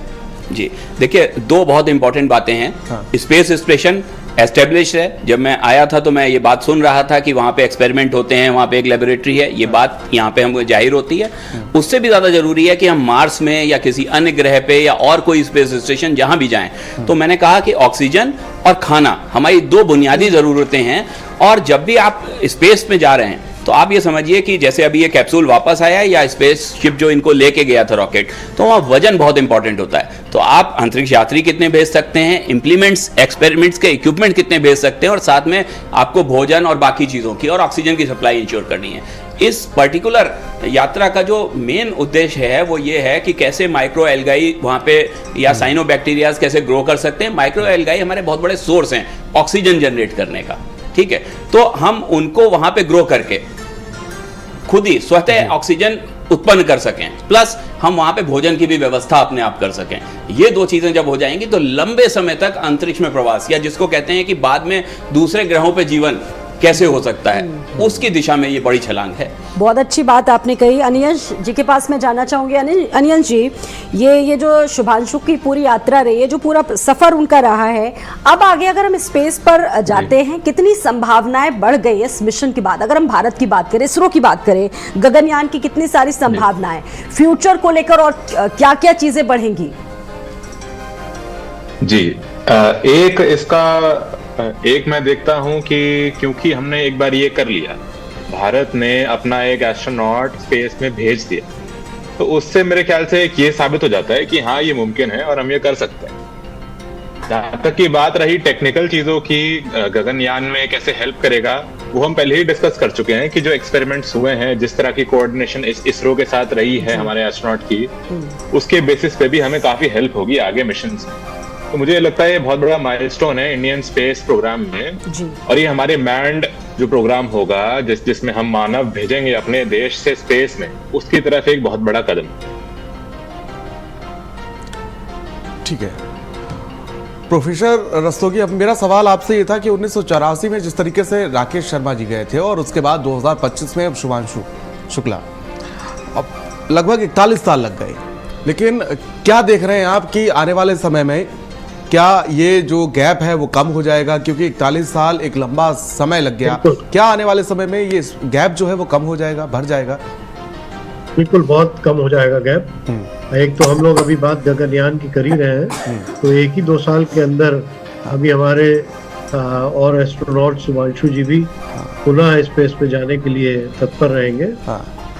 जी देखिए, 2 बहुत इंपॉर्टेंट बातें हैं। स्पेस स्टेशन एस्टेब्लिश है। जब मैं आया था तो मैं ये बात सुन रहा था कि वहाँ पे एक्सपेरिमेंट होते हैं, वहाँ पे एक लेबोरेटरी है, ये बात यहाँ पे हमको जाहिर होती है। उससे भी ज़्यादा ज़रूरी है कि हम मार्स में या किसी अन्य ग्रह पे या और कोई स्पेस स्टेशन जहाँ भी जाएं, तो मैंने कहा कि ऑक्सीजन और खाना हमारी 2 बुनियादी ज़रूरतें हैं। और जब भी आप स्पेस में जा रहे हैं तो आप ये समझिए कि जैसे अभी ये कैप्सूल वापस आया या स्पेसशिप जो इनको लेके गया था रॉकेट, तो वहाँ वजन बहुत इंपॉर्टेंट होता है। तो आप अंतरिक्ष यात्री कितने भेज सकते हैं, इम्प्लीमेंट्स, एक्सपेरिमेंट्स के इक्विपमेंट कितने भेज सकते हैं, और साथ में आपको भोजन और बाकी चीज़ों की और ऑक्सीजन की सप्लाई इंश्योर करनी है। इस पर्टिकुलर यात्रा का जो मेन उद्देश्य है वो ये है कि कैसे माइक्रो एल्गाई वहाँ पे या साइनोबैक्टीरियाज कैसे ग्रो कर सकते हैं। माइक्रो एल्गाई हमारे बहुत बड़े सोर्स हैं ऑक्सीजन जनरेट करने का, ठीक है। तो हम उनको वहाँ पे ग्रो करके खुद ही स्वतः ऑक्सीजन उत्पन्न कर सकें, प्लस हम वहां पे भोजन की भी व्यवस्था अपने आप कर सकें। ये 2 चीजें जब हो जाएंगी तो लंबे समय तक अंतरिक्ष में प्रवास, या जिसको कहते हैं कि बाद में दूसरे ग्रहों पे जीवन कैसे हो सकता है, उसकी दिशा में ये बड़ी छलांग है। बहुत अच्छी बात आपने कही। अनियंश जी के पास मैं जाना चाहूंगी। अनियंश जी, ये जो शुभांशु की पूरी यात्रा रही है, जो पूरा सफर उनका रहा है, अब आगे अगर हम स्पेस पर जाते हैं, कितनी संभावनाएं बढ़ गई है इस मिशन के बाद? अगर हम भारत की बात करें, इसरो की बात करें, गगनयान की कितनी सारी संभावनाएं, फ्यूचर को लेकर और क्या क्या चीजें बढ़ेंगी? जी, एक मैं देखता हूं कि क्योंकि हमने एक बार ये कर लिया, भारत ने अपना एक एस्ट्रोनॉट स्पेस में भेज दिया, तो उससे मेरे ख्याल से ये साबित हो जाता है कि हाँ ये मुमकिन है और हम ये कर सकते हैं। जहाँ तक की बात रही टेक्निकल चीजों की, गगनयान में कैसे हेल्प करेगा, वो हम पहले ही डिस्कस कर चुके हैं कि जो एक्सपेरिमेंट्स हुए हैं, जिस तरह की कोऑर्डिनेशन इसरो के साथ रही है हमारे एस्ट्रोनॉट की, उसके बेसिस पे भी हमें काफी हेल्प होगी आगे मिशन में। तो मुझे लगता है ये बहुत बड़ा माइलस्टोन है इंडियन स्पेस प्रोग्राम में जी। और ये हमारे मैन्ड जो प्रोग्राम होगा जिसमें हम मानव भेजेंगे अपने देश से स्पेस में, उसकी तरफ एक बहुत बड़ा कदम। ठीक है प्रोफेसर रस्तोगी, अब मेरा सवाल आपसे ये था कि 1984 में जिस तरीके से राकेश शर्मा जी गए थे और उसके बाद 2025 में अब शुभांशु शुक्ला, अब लगभग 41 साल लग गए, लेकिन क्या देख रहे हैं आप कि आने वाले समय में क्या ये जो गैप है वो कम हो जाएगा? क्योंकि 41 साल एक लंबा समय लग गया, क्या आने वाले समय में ये गैप जो है वो कम हो जाएगा, भर जाएगा? बिल्कुल बहुत कम हो जाएगा गैप। एक तो हम लोग अभी बात गगनयान की कर ही रहे हैं, तो 1 ही 2 साल के अंदर अभी हमारे और एस्ट्रोनॉट शुभांशु जी भी पुनः स्पेस पे जाने के लिए तत्पर रहेंगे।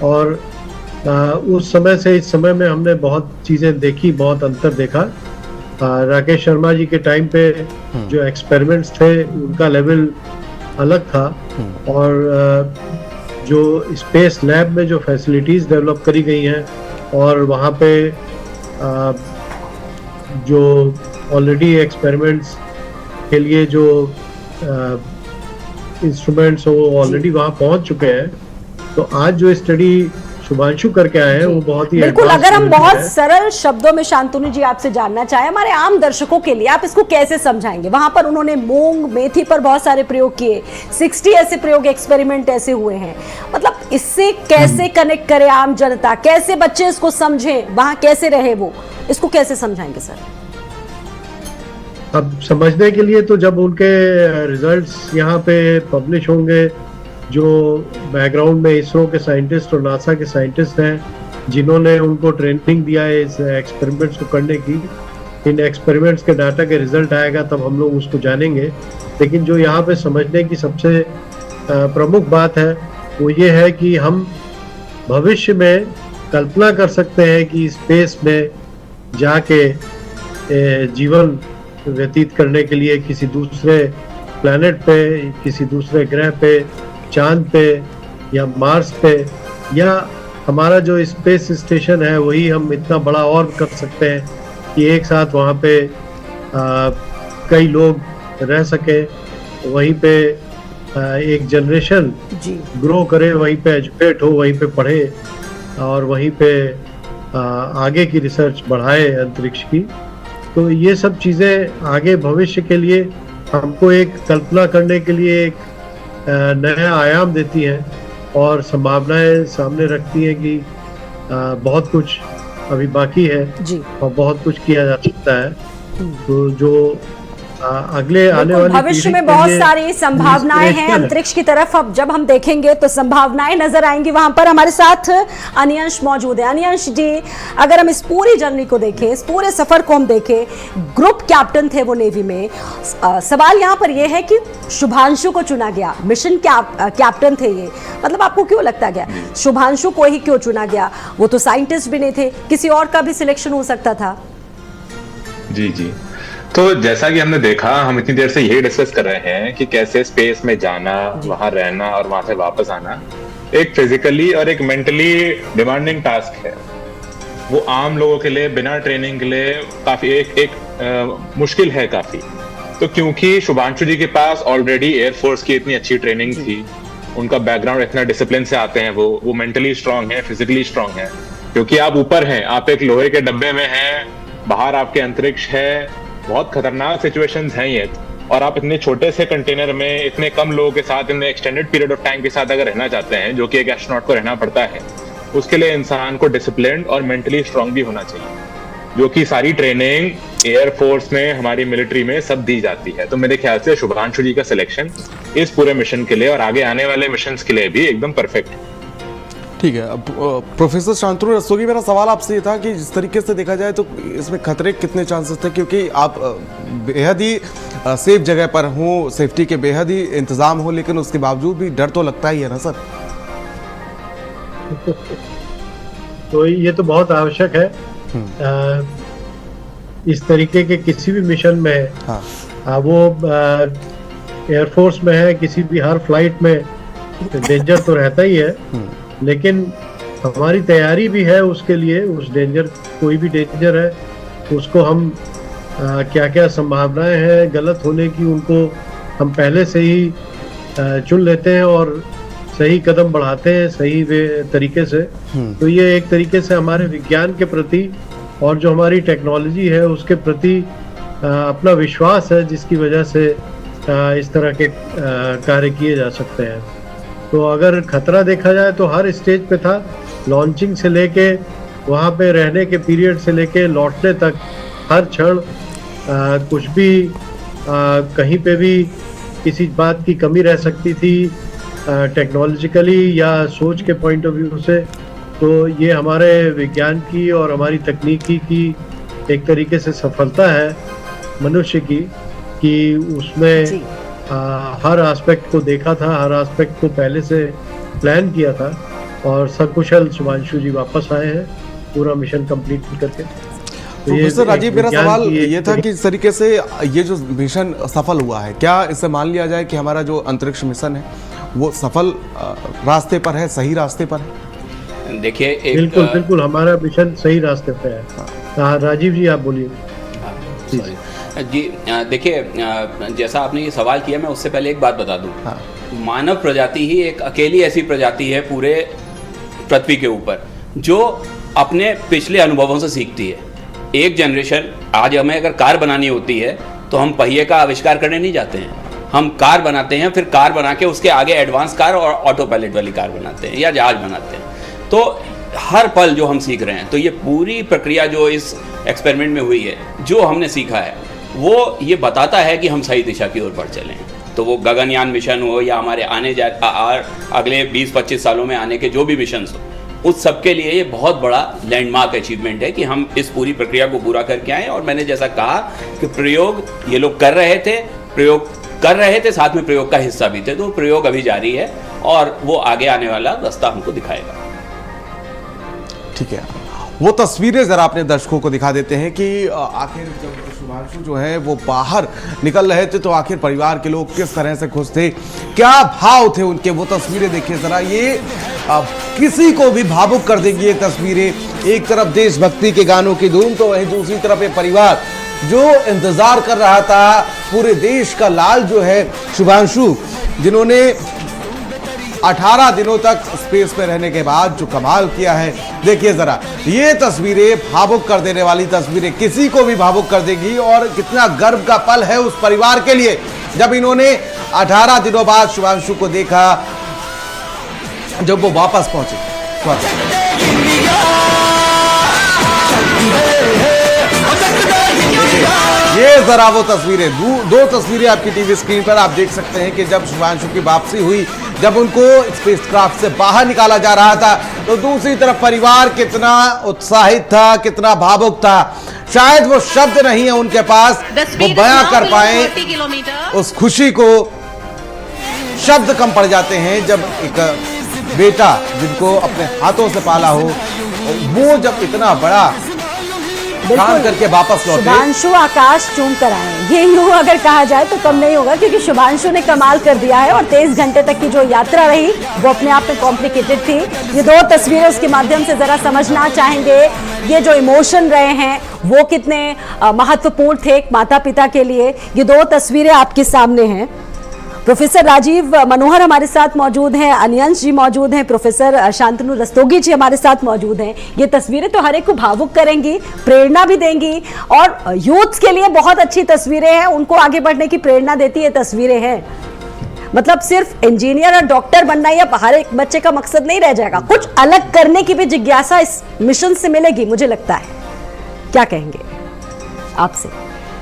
और उस समय से इस समय में हमने बहुत चीजें देखी, बहुत अंतर देखा। राकेश शर्मा जी के टाइम पे जो एक्सपेरिमेंट्स थे उनका लेवल अलग था, और जो स्पेस लैब में जो फैसिलिटीज डेवलप करी गई हैं और वहाँ पे जो ऑलरेडी एक्सपेरिमेंट्स के लिए जो इंस्ट्रूमेंट्स हो वो ऑलरेडी वहाँ पहुँच चुके हैं। तो आज जो स्टडी शुभांशु करके आए हैं वो बहुत ही बिल्कुल। अगर हम बहुत सरल शब्दों में शांतनु जी आपसे जानना चाहें, हमारे आम दर्शकों के लिए आप इसको कैसे समझाएंगे? वहां पर उन्होंने मूंग मेथी पर बहुत सारे प्रयोग किए, 60 ऐसे प्रयोग एक्सपेरिमेंट ऐसे हुए हैं, मतलब इससे कैसे कनेक्ट करे आम जनता, कैसे बच्चे इसको समझें, वहां कैसे रहे वो, इसको कैसे समझाएंगे सर? अब समझने के लिए तो जब उनके रिजल्ट्स यहाँ पे पब्लिश होंगे, जो बैकग्राउंड में इसरो के साइंटिस्ट और नासा के साइंटिस्ट हैं जिन्होंने उनको ट्रेनिंग दिया है इस एक्सपेरिमेंट्स को करने की, इन एक्सपेरिमेंट्स के डाटा के रिजल्ट आएगा तब हम लोग उसको जानेंगे। लेकिन जो यहाँ पे समझने की सबसे प्रमुख बात है वो ये है कि हम भविष्य में कल्पना कर सकते हैं कि स्पेस में जाके जीवन व्यतीत करने के लिए किसी दूसरे प्लैनेट पे, किसी दूसरे ग्रह पे, चांद पे या मार्स पे, या हमारा जो स्पेस स्टेशन है वही हम इतना बड़ा और कर सकते हैं कि एक साथ वहाँ पे कई लोग रह सके, वहीं पे एक जनरेशन ग्रो करे, वहीं पे एजुकेट हो, वहीं पे पढ़े और वहीं पे आगे की रिसर्च बढ़ाए अंतरिक्ष की। तो ये सब चीज़ें आगे भविष्य के लिए हमको एक कल्पना करने के लिए एक नया आयाम देती हैं और संभावनाएं सामने रखती हैं कि बहुत कुछ अभी बाकी है और बहुत कुछ किया जा सकता है। तो जो अगले आने वाले भविष्य में बहुत सारी संभावनाएं हैं अंतरिक्ष की तरफ। अब जब हम देखेंगे तो संभावनाएं नजर आएंगी। वहां पर हमारे साथ अनियांश मौजूद है। अनियांश जी, अगर हम इस पूरी जर्नी को देखें, इस पूरे सफर को हम देखें, ग्रुप कैप्टन थे वो नेवी में, सवाल यहाँ पर यह है कि शुभांशु को चुना गया, मिशन कैप्टन थे ये, मतलब आपको क्यों लगता गया शुभांशु को ही क्यों चुना गया? वो तो साइंटिस्ट भी नहीं थे, किसी और का भी सिलेक्शन हो सकता था। जी तो जैसा कि हमने देखा, हम इतनी देर से यही डिस्कस कर रहे हैं कि कैसे स्पेस में जाना, वहां रहना और वहां से वापस आना एक फिजिकली और एक मेंटली डिमांडिंग टास्क है। वो आम लोगों के लिए बिना ट्रेनिंग के लिए काफी एक मुश्किल है काफी। तो क्योंकि शुभांशु जी के पास ऑलरेडी एयरफोर्स की इतनी अच्छी ट्रेनिंग थी, उनका बैकग्राउंड इतना डिसिप्लिन से आते हैं, वो मेंटली स्ट्रांग है, फिजिकली स्ट्रांग है। क्योंकि आप ऊपर हैं, आप एक लोहे के डब्बे में हैं, बाहर आपके अंतरिक्ष है, बहुत खतरनाक सिचुएशंस हैं ये, और आप इतने छोटे से कंटेनर में इतने कम लोगों के साथ, इतने एक्सटेंडेड पीरियड ऑफ टाइम के साथ अगर रहना चाहते हैं, जो कि एक एस्ट्रोनॉट को रहना पड़ता है, उसके लिए इंसान को डिसिप्लिन्ड और मेंटली स्ट्रांग भी होना चाहिए, जो कि सारी ट्रेनिंग एयरफोर्स में, हमारी मिलिट्री में सब दी जाती है। तो मेरे ख्याल से शुभांशु जी का सिलेक्शन इस पूरे मिशन के लिए और आगे आने वाले मिशन के लिए भी एकदम परफेक्ट है। ठीक है। अब प्रोफेसर शांतनु रस्तोगी, मेरा सवाल आपसे ये था कि जिस तरीके से देखा जाए तो इसमें खतरे कितने चांसेस थे, क्योंकि आप बेहद ही सेफ जगह पर हो, सेफ्टी के बेहद ही इंतजाम हो, लेकिन उसके बावजूद भी डर तो लगता ही है ना सर? तो ये तो बहुत आवश्यक है। इस तरीके के किसी भी मिशन में वो एयरफोर्स में है, किसी भी हर फ्लाइट में डेंजर तो रहता ही है, लेकिन हमारी तैयारी भी है उसके लिए। उस डेंजर, कोई भी डेंजर है उसको हम क्या क्या संभावनाएं हैं गलत होने की, उनको हम पहले से ही चुन लेते हैं और सही कदम बढ़ाते हैं सही तरीके से। तो ये एक तरीके से हमारे विज्ञान के प्रति और जो हमारी टेक्नोलॉजी है उसके प्रति अपना विश्वास है, जिसकी वजह से इस तरह के कार्य किए जा सकते हैं। तो अगर खतरा देखा जाए तो हर स्टेज पे था, लॉन्चिंग से लेके वहाँ पे रहने के पीरियड से लेके लौटने तक, हर क्षण कुछ भी कहीं पे भी किसी बात की कमी रह सकती थी टेक्नोलॉजिकली या सोच के पॉइंट ऑफ व्यू से। तो ये हमारे विज्ञान की और हमारी तकनीकी की एक तरीके से सफलता है मनुष्य की, कि उसमें हर एस्पेक्ट को देखा था, हर एस्पेक्ट को पहले से प्लान किया था और सकुशल शुभांशु जी वापस आए हैं पूरा मिशन कंप्लीट करके। तो प्रोफेसर राजीव, मेरा सवाल ये था कि इस तरीके से ये जो मिशन सफल हुआ है, क्या इससे मान लिया जाए कि हमारा जो अंतरिक्ष मिशन है वो सफल रास्ते पर है, सही रास्ते पर है? देखिए, बिल्कुल बिल्कुल हमारा मिशन सही रास्ते पे है। राजीव जी आप बोलिए। जी देखिए, जैसा आपने ये सवाल किया, मैं उससे पहले एक बात बता दूं। मानव प्रजाति ही एक अकेली ऐसी प्रजाति है पूरे पृथ्वी के ऊपर जो अपने पिछले अनुभवों से सीखती है। एक जनरेशन, आज हमें अगर कार बनानी होती है तो हम पहिए का आविष्कार करने नहीं जाते हैं, हम कार बनाते हैं, फिर कार बना के उसके आगे एडवांस कार और ऑटो पायलट वाली कार बनाते हैं या जहाज बनाते हैं। तो हर पल जो हम सीख रहे हैं, तो ये पूरी प्रक्रिया जो इस एक्सपेरिमेंट में हुई है, जो हमने सीखा है वो ये बताता है कि हम सही दिशा की ओर बढ़ चले हैं। तो वो गगनयान मिशन हो या हमारे अगले 20-25 सालों में आने के जो भी मिशन हो, उस सब के लिए ये बहुत बड़ा लैंडमार्क अचीवमेंट है कि हम इस पूरी प्रक्रिया को पूरा करके आए। और मैंने जैसा कहा कि प्रयोग ये लोग कर रहे थे, साथ में प्रयोग का हिस्सा भी थे, तो प्रयोग अभी जारी है और वो आगे आने वाला रास्ता हमको दिखाएगा। ठीक है, वो तस्वीरें जरा अपने दर्शकों को दिखा देते हैं कि आखिर जब शुभांशु जो है वो बाहर निकल रहे थे तो आखिर परिवार के लोग किस तरह से खुश थे, क्या भाव थे उनके। वो तस्वीरें देखिए जरा, ये किसी को भी भावुक कर देंगी ये तस्वीरें। एक तरफ देशभक्ति के गानों की धूम, तो वहीं दूसरी तरफ ये परिवार जो इंतजार कर रहा था, पूरे देश का लाल जो है शुभांशु, जिन्होंने 18 दिनों तक स्पेस में रहने के बाद जो कमाल किया है। देखिए जरा, ये तस्वीरें भावुक कर देने वाली तस्वीरें, किसी को भी भावुक कर देगी। और कितना गर्व का पल है उस परिवार के लिए जब इन्होंने 18 दिनों बाद शुभांशु को देखा, जब वो वापस पहुंचे। ये जरा वो तस्वीरें, दो तस्वीरें आपकी टीवी स्क्रीन पर आप देख सकते हैं कि जब शुभांशु की वापसी हुई, जब उनको स्पेसक्राफ्ट से बाहर निकाला जा रहा था, तो दूसरी तरफ परिवार कितना उत्साहित था, कितना भावुक था। शायद वो शब्द नहीं है उनके पास, वो बयां कर पाए उस खुशी को। शब्द कम पड़ जाते हैं जब एक बेटा जिनको अपने हाथों से पाला हो, वो जब इतना बड़ा काम करके वापस लौटे। शुभांशु आकाश चूम कर आए, ये यूं अगर कहा जाए तो कम नहीं होगा, क्योंकि शुभांशु ने कमाल कर दिया है। और 23 घंटे तक की जो यात्रा रही वो अपने आप में कॉम्प्लिकेटेड थी। ये दो तस्वीरें उसके माध्यम से जरा समझना चाहेंगे, ये जो इमोशन रहे हैं वो कितने महत्वपूर्ण थे एक माता पिता के लिए। ये दो तस्वीरें आपके सामने हैं। प्रोफेसर राजीव मनोहर हमारे साथ मौजूद हैं, अनियंश जी मौजूद हैं, प्रोफेसर शांतनु रस्तोगी जी हमारे साथ मौजूद हैं। ये तस्वीरें तो हर एक को भावुक करेंगी, प्रेरणा भी देंगी और यूथ के लिए बहुत अच्छी तस्वीरें हैं, उनको आगे बढ़ने की प्रेरणा देती है तस्वीरें हैं। मतलब सिर्फ इंजीनियर और डॉक्टर बनना या हर एक बच्चे का मकसद नहीं रह जाएगा, कुछ अलग करने की भी जिज्ञासा इस मिशन से मिलेगी, मुझे लगता है। क्या कहेंगे आपसे?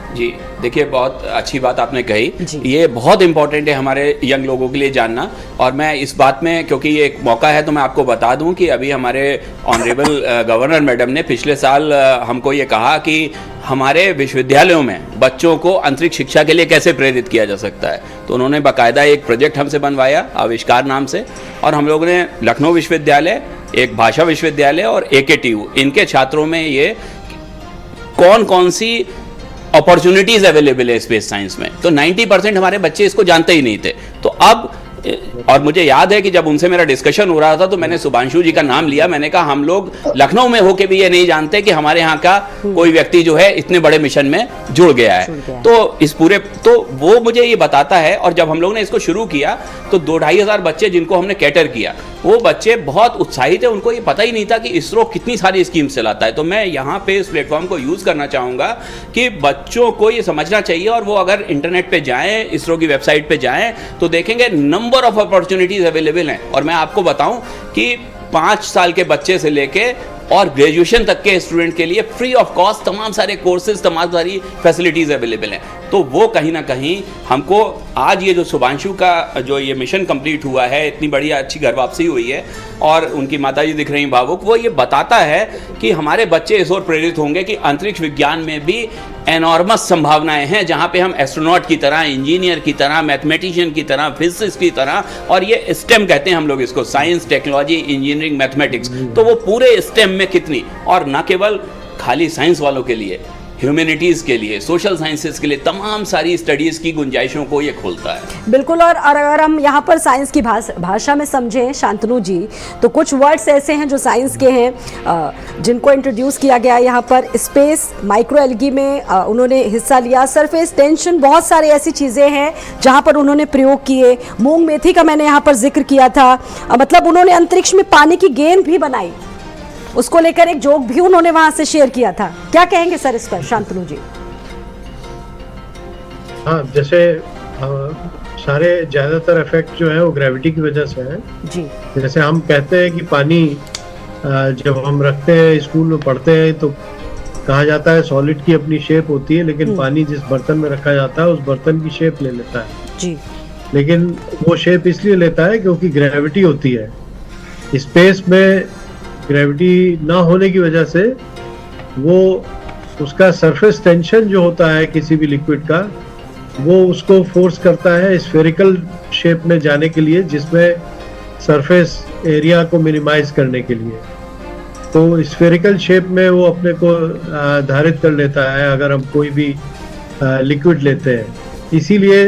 जी देखिए, बहुत अच्छी बात आपने कही। ये बहुत इंपॉर्टेंट है हमारे यंग लोगों के लिए जानना। और मैं इस बात में, क्योंकि ये एक मौका है, तो मैं आपको बता दूं कि अभी हमारे ऑनरेबल गवर्नर मैडम ने पिछले साल हमको ये कहा कि हमारे विश्वविद्यालयों में बच्चों को अंतरिक्ष शिक्षा के लिए कैसे प्रेरित किया जा सकता है। तो उन्होंने बाकायदा एक प्रोजेक्ट हमसे बनवाया आविष्कार नाम से, और हम लोगों ने लखनऊ विश्वविद्यालय, एक भाषा विश्वविद्यालय और AKTU, इनके छात्रों में ये कौन कौन सी अपॉर्चुनिटीज अवेलेबल है स्पेस साइंस में। तो 90% हमारे बच्चे इसको जानते ही नहीं थे। तो अब, और मुझे याद है कि जब उनसे मेरा डिस्कशन हो रहा था तो मैंने शुभांशु जी का नाम लिया। मैंने कहा हम लोग लखनऊ में होके भी ये नहीं जानते कि हमारे यहाँ का कोई व्यक्ति जो है इतने बड़े मिशन में जुड़ गया है। तो इस पूरे, तो वो मुझे ये बताता है। और जब हम लोग ने इसको शुरू किया तो 2-2.5 हज़ार बच्चे जिनको हमने कैटर किया, वो बच्चे बहुत उत्साहित है। उनको ये पता ही नहीं था कि इसरो कितनी सारी स्कीम्स चलाता है। तो मैं यहाँ पे इस प्लेटफॉर्म को यूज़ करना चाहूँगा कि बच्चों को ये समझना चाहिए, और वो अगर इंटरनेट पे जाएं, इसरो की वेबसाइट पे जाएं, तो देखेंगे नंबर ऑफ अपॉर्चुनिटीज अवेलेबल हैं। और मैं आपको बताऊं कि 5 साल के बच्चे से लेके और ग्रेजुएशन तक के स्टूडेंट के लिए फ्री ऑफ कॉस्ट तमाम सारे कोर्सेज, तमाम सारी फैसिलिटीज अवेलेबल हैं। तो वो कहीं ना कहीं हमको आज ये जो शुभांशु का जो ये मिशन कंप्लीट हुआ है, इतनी बढ़िया अच्छी घर वापसी हुई है और उनकी माताजी दिख रही भावुक, वो ये बताता है कि हमारे बच्चे इस ओर प्रेरित होंगे कि अंतरिक्ष विज्ञान में भी एनॉर्मस संभावनाएं हैं, जहां पे हम एस्ट्रोनॉट की तरह, इंजीनियर की तरह, मैथमेटिशियन की तरह, फिजिसिस्ट की तरह, और ये स्टेम कहते हैं हम लोग इसको, साइंस, टेक्नोलॉजी, इंजीनियरिंग, मैथमेटिक्स। तो वो पूरे स्टेम में कितनी, और न केवल खाली साइंस वालों के लिए, ह्यूमैनिटीज़ के लिए, सोशल साइंसेस के लिए तमाम सारी स्टडीज़ की गुंजाइशों को ये खोलता है। बिल्कुल। और अगर हम यहाँ पर साइंस की भाषा में समझें शांतनु जी, तो कुछ वर्ड्स ऐसे हैं जो साइंस के हैं, जिनको इंट्रोड्यूस किया गया यहाँ पर। स्पेस, माइक्रो एल्गी में उन्होंने हिस्सा लिया, सरफेस टेंशन, बहुत सारी ऐसी चीज़ें हैं जहाँ पर उन्होंने प्रयोग किए। मूंग मेथी का मैंने यहाँ पर जिक्र किया था। मतलब उन्होंने अंतरिक्ष में पानी की गेंद भी बनाई, उसको लेकर एक जोक भी उन्होंने वहां से शेयर किया था। क्या कहेंगे सर इस पर शांतनु जी? हाँ, जैसे सारे ज्यादातर इफेक्ट जो है वो ग्रेविटी की वजह से है जी। जैसे हम कहते हैं कि पानी जब हम रखते हैं, स्कूल में पढ़ते हैं, तो कहा जाता है सॉलिड की अपनी शेप होती है, लेकिन पानी जिस बर्तन में रखा जाता है उस बर्तन की शेप ले लेता है जी। लेकिन वो शेप इसलिए लेता है क्योंकि ग्रेविटी होती है। स्पेस में ग्रेविटी ना होने की वजह से वो उसका सरफेस टेंशन जो होता है किसी भी लिक्विड का, वो उसको फोर्स करता है स्फेरिकल शेप में जाने के लिए, जिसमें सरफेस एरिया को मिनिमाइज करने के लिए। तो स्फेरिकल शेप में वो अपने को धारित कर लेता है अगर हम कोई भी लिक्विड लेते हैं। इसीलिए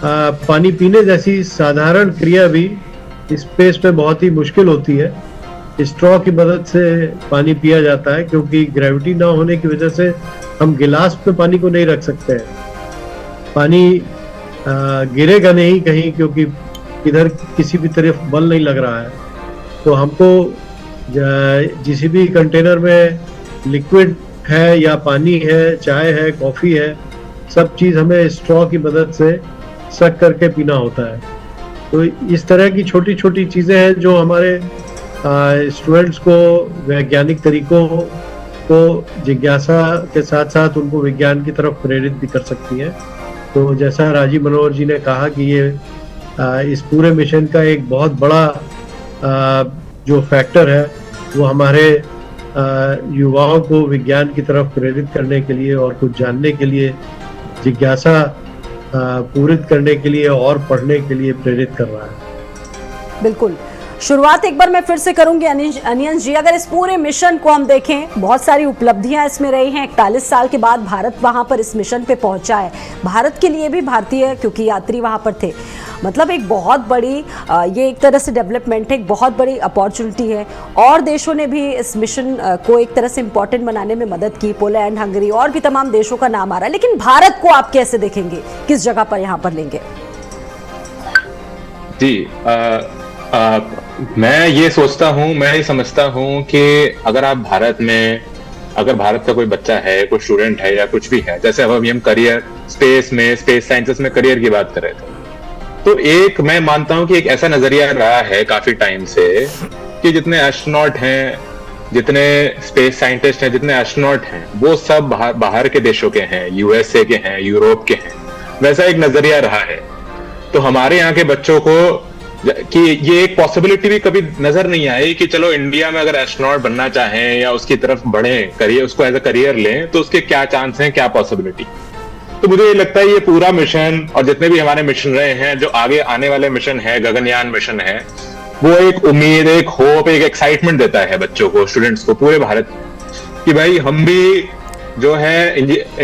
पानी पीने जैसी साधारण क्रिया भी स्पेस में बहुत ही मुश्किल होती है। स्ट्रॉ की मदद से पानी पिया जाता है क्योंकि ग्रेविटी ना होने की वजह से हम गिलास में पानी को नहीं रख सकते हैं। पानी गिरेगा नहीं कहीं, क्योंकि इधर किसी भी तरफ बल नहीं लग रहा है। तो हमको जिस भी कंटेनर में लिक्विड है या पानी है, चाय है, कॉफी है, सब चीज़ हमें स्ट्रॉ की मदद से सक करके पीना होता है। तो इस तरह की छोटी छोटी चीज़ें हैं जो हमारे स्टूडेंट्स को वैज्ञानिक तरीकों को जिज्ञासा के साथ साथ उनको विज्ञान की तरफ प्रेरित भी कर सकती है। तो जैसा राजीव मनोहर जी ने कहा कि ये इस पूरे मिशन का एक बहुत बड़ा जो फैक्टर है वो हमारे युवाओं को विज्ञान की तरफ प्रेरित करने के लिए और कुछ जानने के लिए, जिज्ञासा पूरित करने के लिए और पढ़ने के लिए प्रेरित कर रहा है। बिल्कुल। शुरुआत एक बार मैं फिर से करूंगी अनियंश जी, अगर इस पूरे मिशन को हम देखें, बहुत सारी उपलब्धियां इसमें रही हैं। 41 साल के बाद भारत वहां पर इस मिशन पे पहुंचा है। भारत के लिए भी, भारतीय क्योंकि यात्री वहां पर थे, मतलब एक बहुत बड़ी ये एक तरह से डेवलपमेंट है, एक बहुत बड़ी अपॉर्चुनिटी है। और देशों ने भी इस मिशन को एक तरह से इम्पोर्टेंट बनाने में मदद की, पोलैंड, हंगरी और भी तमाम देशों का नाम आ रहा है। लेकिन भारत को आप कैसे देखेंगे, किस जगह पर यहाँ पर लेंगे? जी, मैं ये सोचता हूँ, मैं ये समझता हूँ कि अगर आप भारत में, अगर भारत का कोई बच्चा है, कोई स्टूडेंट है या कुछ भी है, जैसे अब हम करियर स्पेस में, स्पेस साइंसेस में करियर की बात कर रहे थे, तो एक मैं मानता हूँ कि एक ऐसा नजरिया रहा है काफी टाइम से कि जितने एस्ट्रोनॉट हैं, जितने स्पेस साइंटिस्ट हैं, जितने एस्ट्रोनॉट हैं, वो सब बाहर के देशों के हैं, यूएसए के हैं, यूरोप के हैं। वैसा एक नजरिया रहा है। तो हमारे यहाँ के बच्चों को कि ये एक पॉसिबिलिटी भी कभी नजर नहीं आई कि चलो इंडिया में अगर एस्ट्रोनॉट बनना चाहें या उसकी तरफ बढ़े, करियर, उसको एज अ करियर लें, तो उसके क्या चांस हैं, क्या पॉसिबिलिटी। तो मुझे ये लगता है ये पूरा मिशन और जितने भी हमारे मिशन रहे हैं, जो आगे आने वाले मिशन है, गगनयान मिशन है, वो एक उम्मीद, एक होप, एक एक्साइटमेंट देता है बच्चों को, स्टूडेंट्स को, पूरे भारत, कि भाई हम भी जो है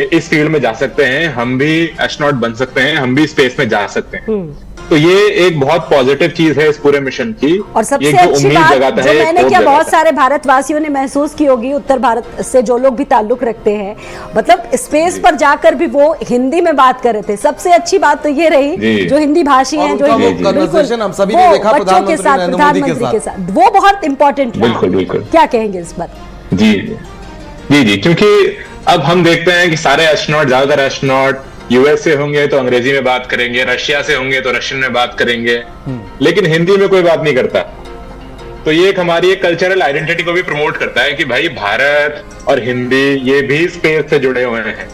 इस फील्ड में जा सकते हैं, हम भी एस्ट्रोनॉट बन सकते हैं, हम भी स्पेस में जा सकते हैं। तो ये एक बहुत पॉजिटिव चीज है इस पूरे मिशन की। और सबसे अच्छी बात जो मैंने क्या बहुत सारे भारतवासियों ने महसूस की होगी, उत्तर भारत से जो लोग भी ताल्लुक रखते हैं, मतलब स्पेस पर जाकर भी वो हिंदी में बात कर रहे थे। सबसे अच्छी बात तो ये रही जो हिंदी भाषी हैं, जो प्रधानमंत्री के साथ, वो बहुत इंपॉर्टेंट रहा। बिल्कुल। क्या कहेंगे इस बात? जी, क्योंकि अब हम देखते हैं कि सारे एस्ट्रोनॉट, ज्यादातर एस्ट्रोनॉट यूएस से होंगे तो अंग्रेजी में बात करेंगे, रशिया से होंगे तो रशियन में बात करेंगे, लेकिन हिंदी में कोई बात नहीं करता। तो ये एक हमारी एक कल्चरल आइडेंटिटी को भी प्रमोट करता है कि भाई भारत और हिंदी ये भी स्पेस से जुड़े हुए हैं।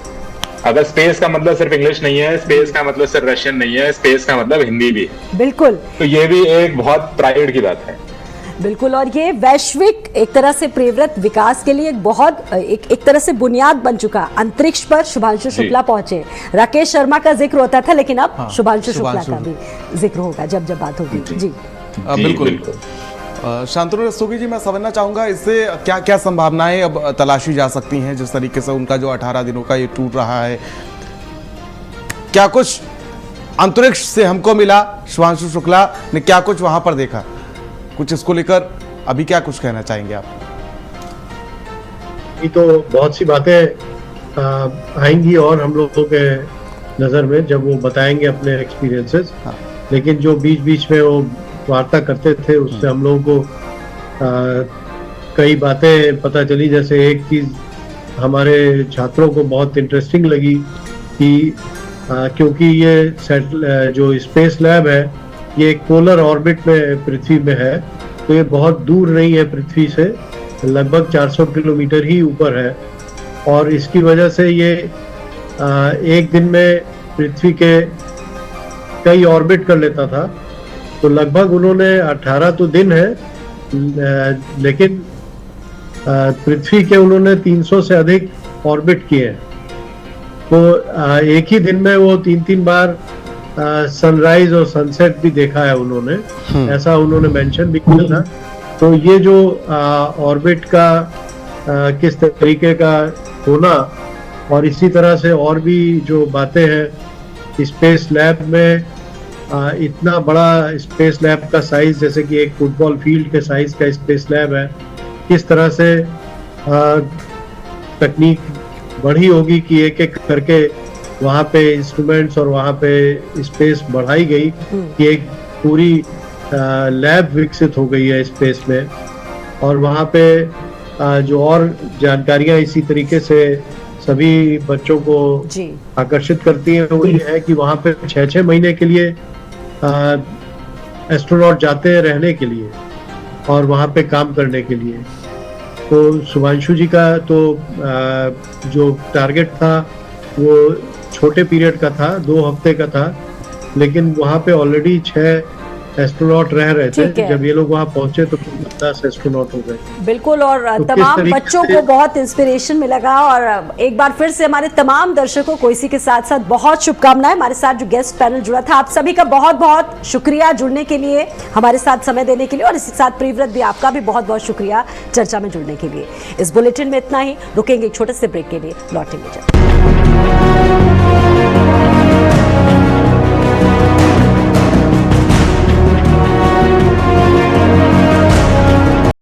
अगर स्पेस का मतलब सिर्फ इंग्लिश नहीं है, स्पेस का मतलब सिर्फ रशियन नहीं है, स्पेस का मतलब हिंदी भी है। बिल्कुल। तो ये भी एक बहुत प्राइड की बात है। बिल्कुल, और ये वैश्विक एक तरह से प्रेरित विकास के लिए एक तरह से बुनियाद बन चुका। अंतरिक्ष पर शुभांशु शुक्ला पहुंचे। राकेश शर्मा का जिक्र होता था, लेकिन अब शुभांशु शुक्ला का भी जिक्र होगा जब बात होगी। जी बिल्कुल। शांतनु रस्तोगी जी, मैं समझना चाहूंगा इससे क्या क्या संभावनाएं अब तलाशी जा सकती हैं, जिस तरीके से उनका जो 18 दिनों का ये टूर रहा है, क्या कुछ अंतरिक्ष से हमको मिला? शुभांशु शुक्ला ने क्या कुछ वहां पर देखा? कुछ इसको लेकर अभी क्या कुछ कहना चाहेंगे आप? ये तो बहुत सी बातें आएंगी और हम लोगों के नजर में जब वो बताएंगे अपने एक्सपीरियंसेस। लेकिन जो बीच बीच में वो वार्ता करते थे उससे हम लोगों को कई बातें पता चली। जैसे एक चीज हमारे छात्रों को बहुत इंटरेस्टिंग लगी कि क्योंकि ये जो स्पेस लैब है ये एक पोलर ऑर्बिट में पृथ्वी में है, तो ये बहुत दूर नहीं है पृथ्वी से, लगभग 400 किलोमीटर ही ऊपर है। और इसकी वजह से ये एक दिन में पृथ्वी के कई ऑर्बिट कर लेता था। तो लगभग उन्होंने 18 तो दिन है, लेकिन पृथ्वी के उन्होंने 300 से अधिक ऑर्बिट किए हैं। तो एक ही दिन में वो 3-3 बार सनराइज और सनसेट भी देखा है उन्होंने, ऐसा उन्होंने मेंशन भी किया था। तो ये जो ऑर्बिट का किस तरीके का होना, और इसी तरह से और भी जो बातें हैं स्पेस लैब में, इतना बड़ा स्पेस लैब का साइज, जैसे कि एक फुटबॉल फील्ड के साइज का स्पेस लैब है, किस तरह से तकनीक बढ़ी होगी कि एक एक करके वहाँ पे इंस्ट्रूमेंट्स और वहाँ पे स्पेस बढ़ाई गई कि एक पूरी लैब विकसित हो गई है स्पेस में। और वहाँ पे जो और जानकारियाँ इसी तरीके से सभी बच्चों को आकर्षित करती हैं, वो ये है कि वहाँ पे 6-6 महीने के लिए एस्ट्रोनॉट जाते हैं रहने के लिए और वहाँ पे काम करने के लिए। तो शुभांशु जी का तो जो टारगेट था वो छोटे पीरियड का था, 2 हफ्ते का था, लेकिन वहाँ पे ऑलरेडी 6 एस्ट्रोनॉट रह रहे थे। जब ये लोग वहाँ पहुंचे तो 10 एस्ट्रोनॉट हो गए। बिल्कुल, और तमाम बच्चों को बहुत इंस्पिरेशन मिलेगा। और एक बार फिर से हमारे तमाम दर्शकों को इसी के साथ साथ बहुत शुभकामनाएं। हमारे साथ जो गेस्ट पैनल जुड़ा था, आप सभी का बहुत बहुत शुक्रिया जुड़ने के लिए, हमारे साथ समय देने के लिए, और इसी साथ प्रियव्रत भी आपका भी बहुत बहुत शुक्रिया चर्चा में जुड़ने के लिए। इस बुलेटिन में इतना ही, रुकेंगे एक छोटे से ब्रेक के लिए, लौटेंगे जल्द।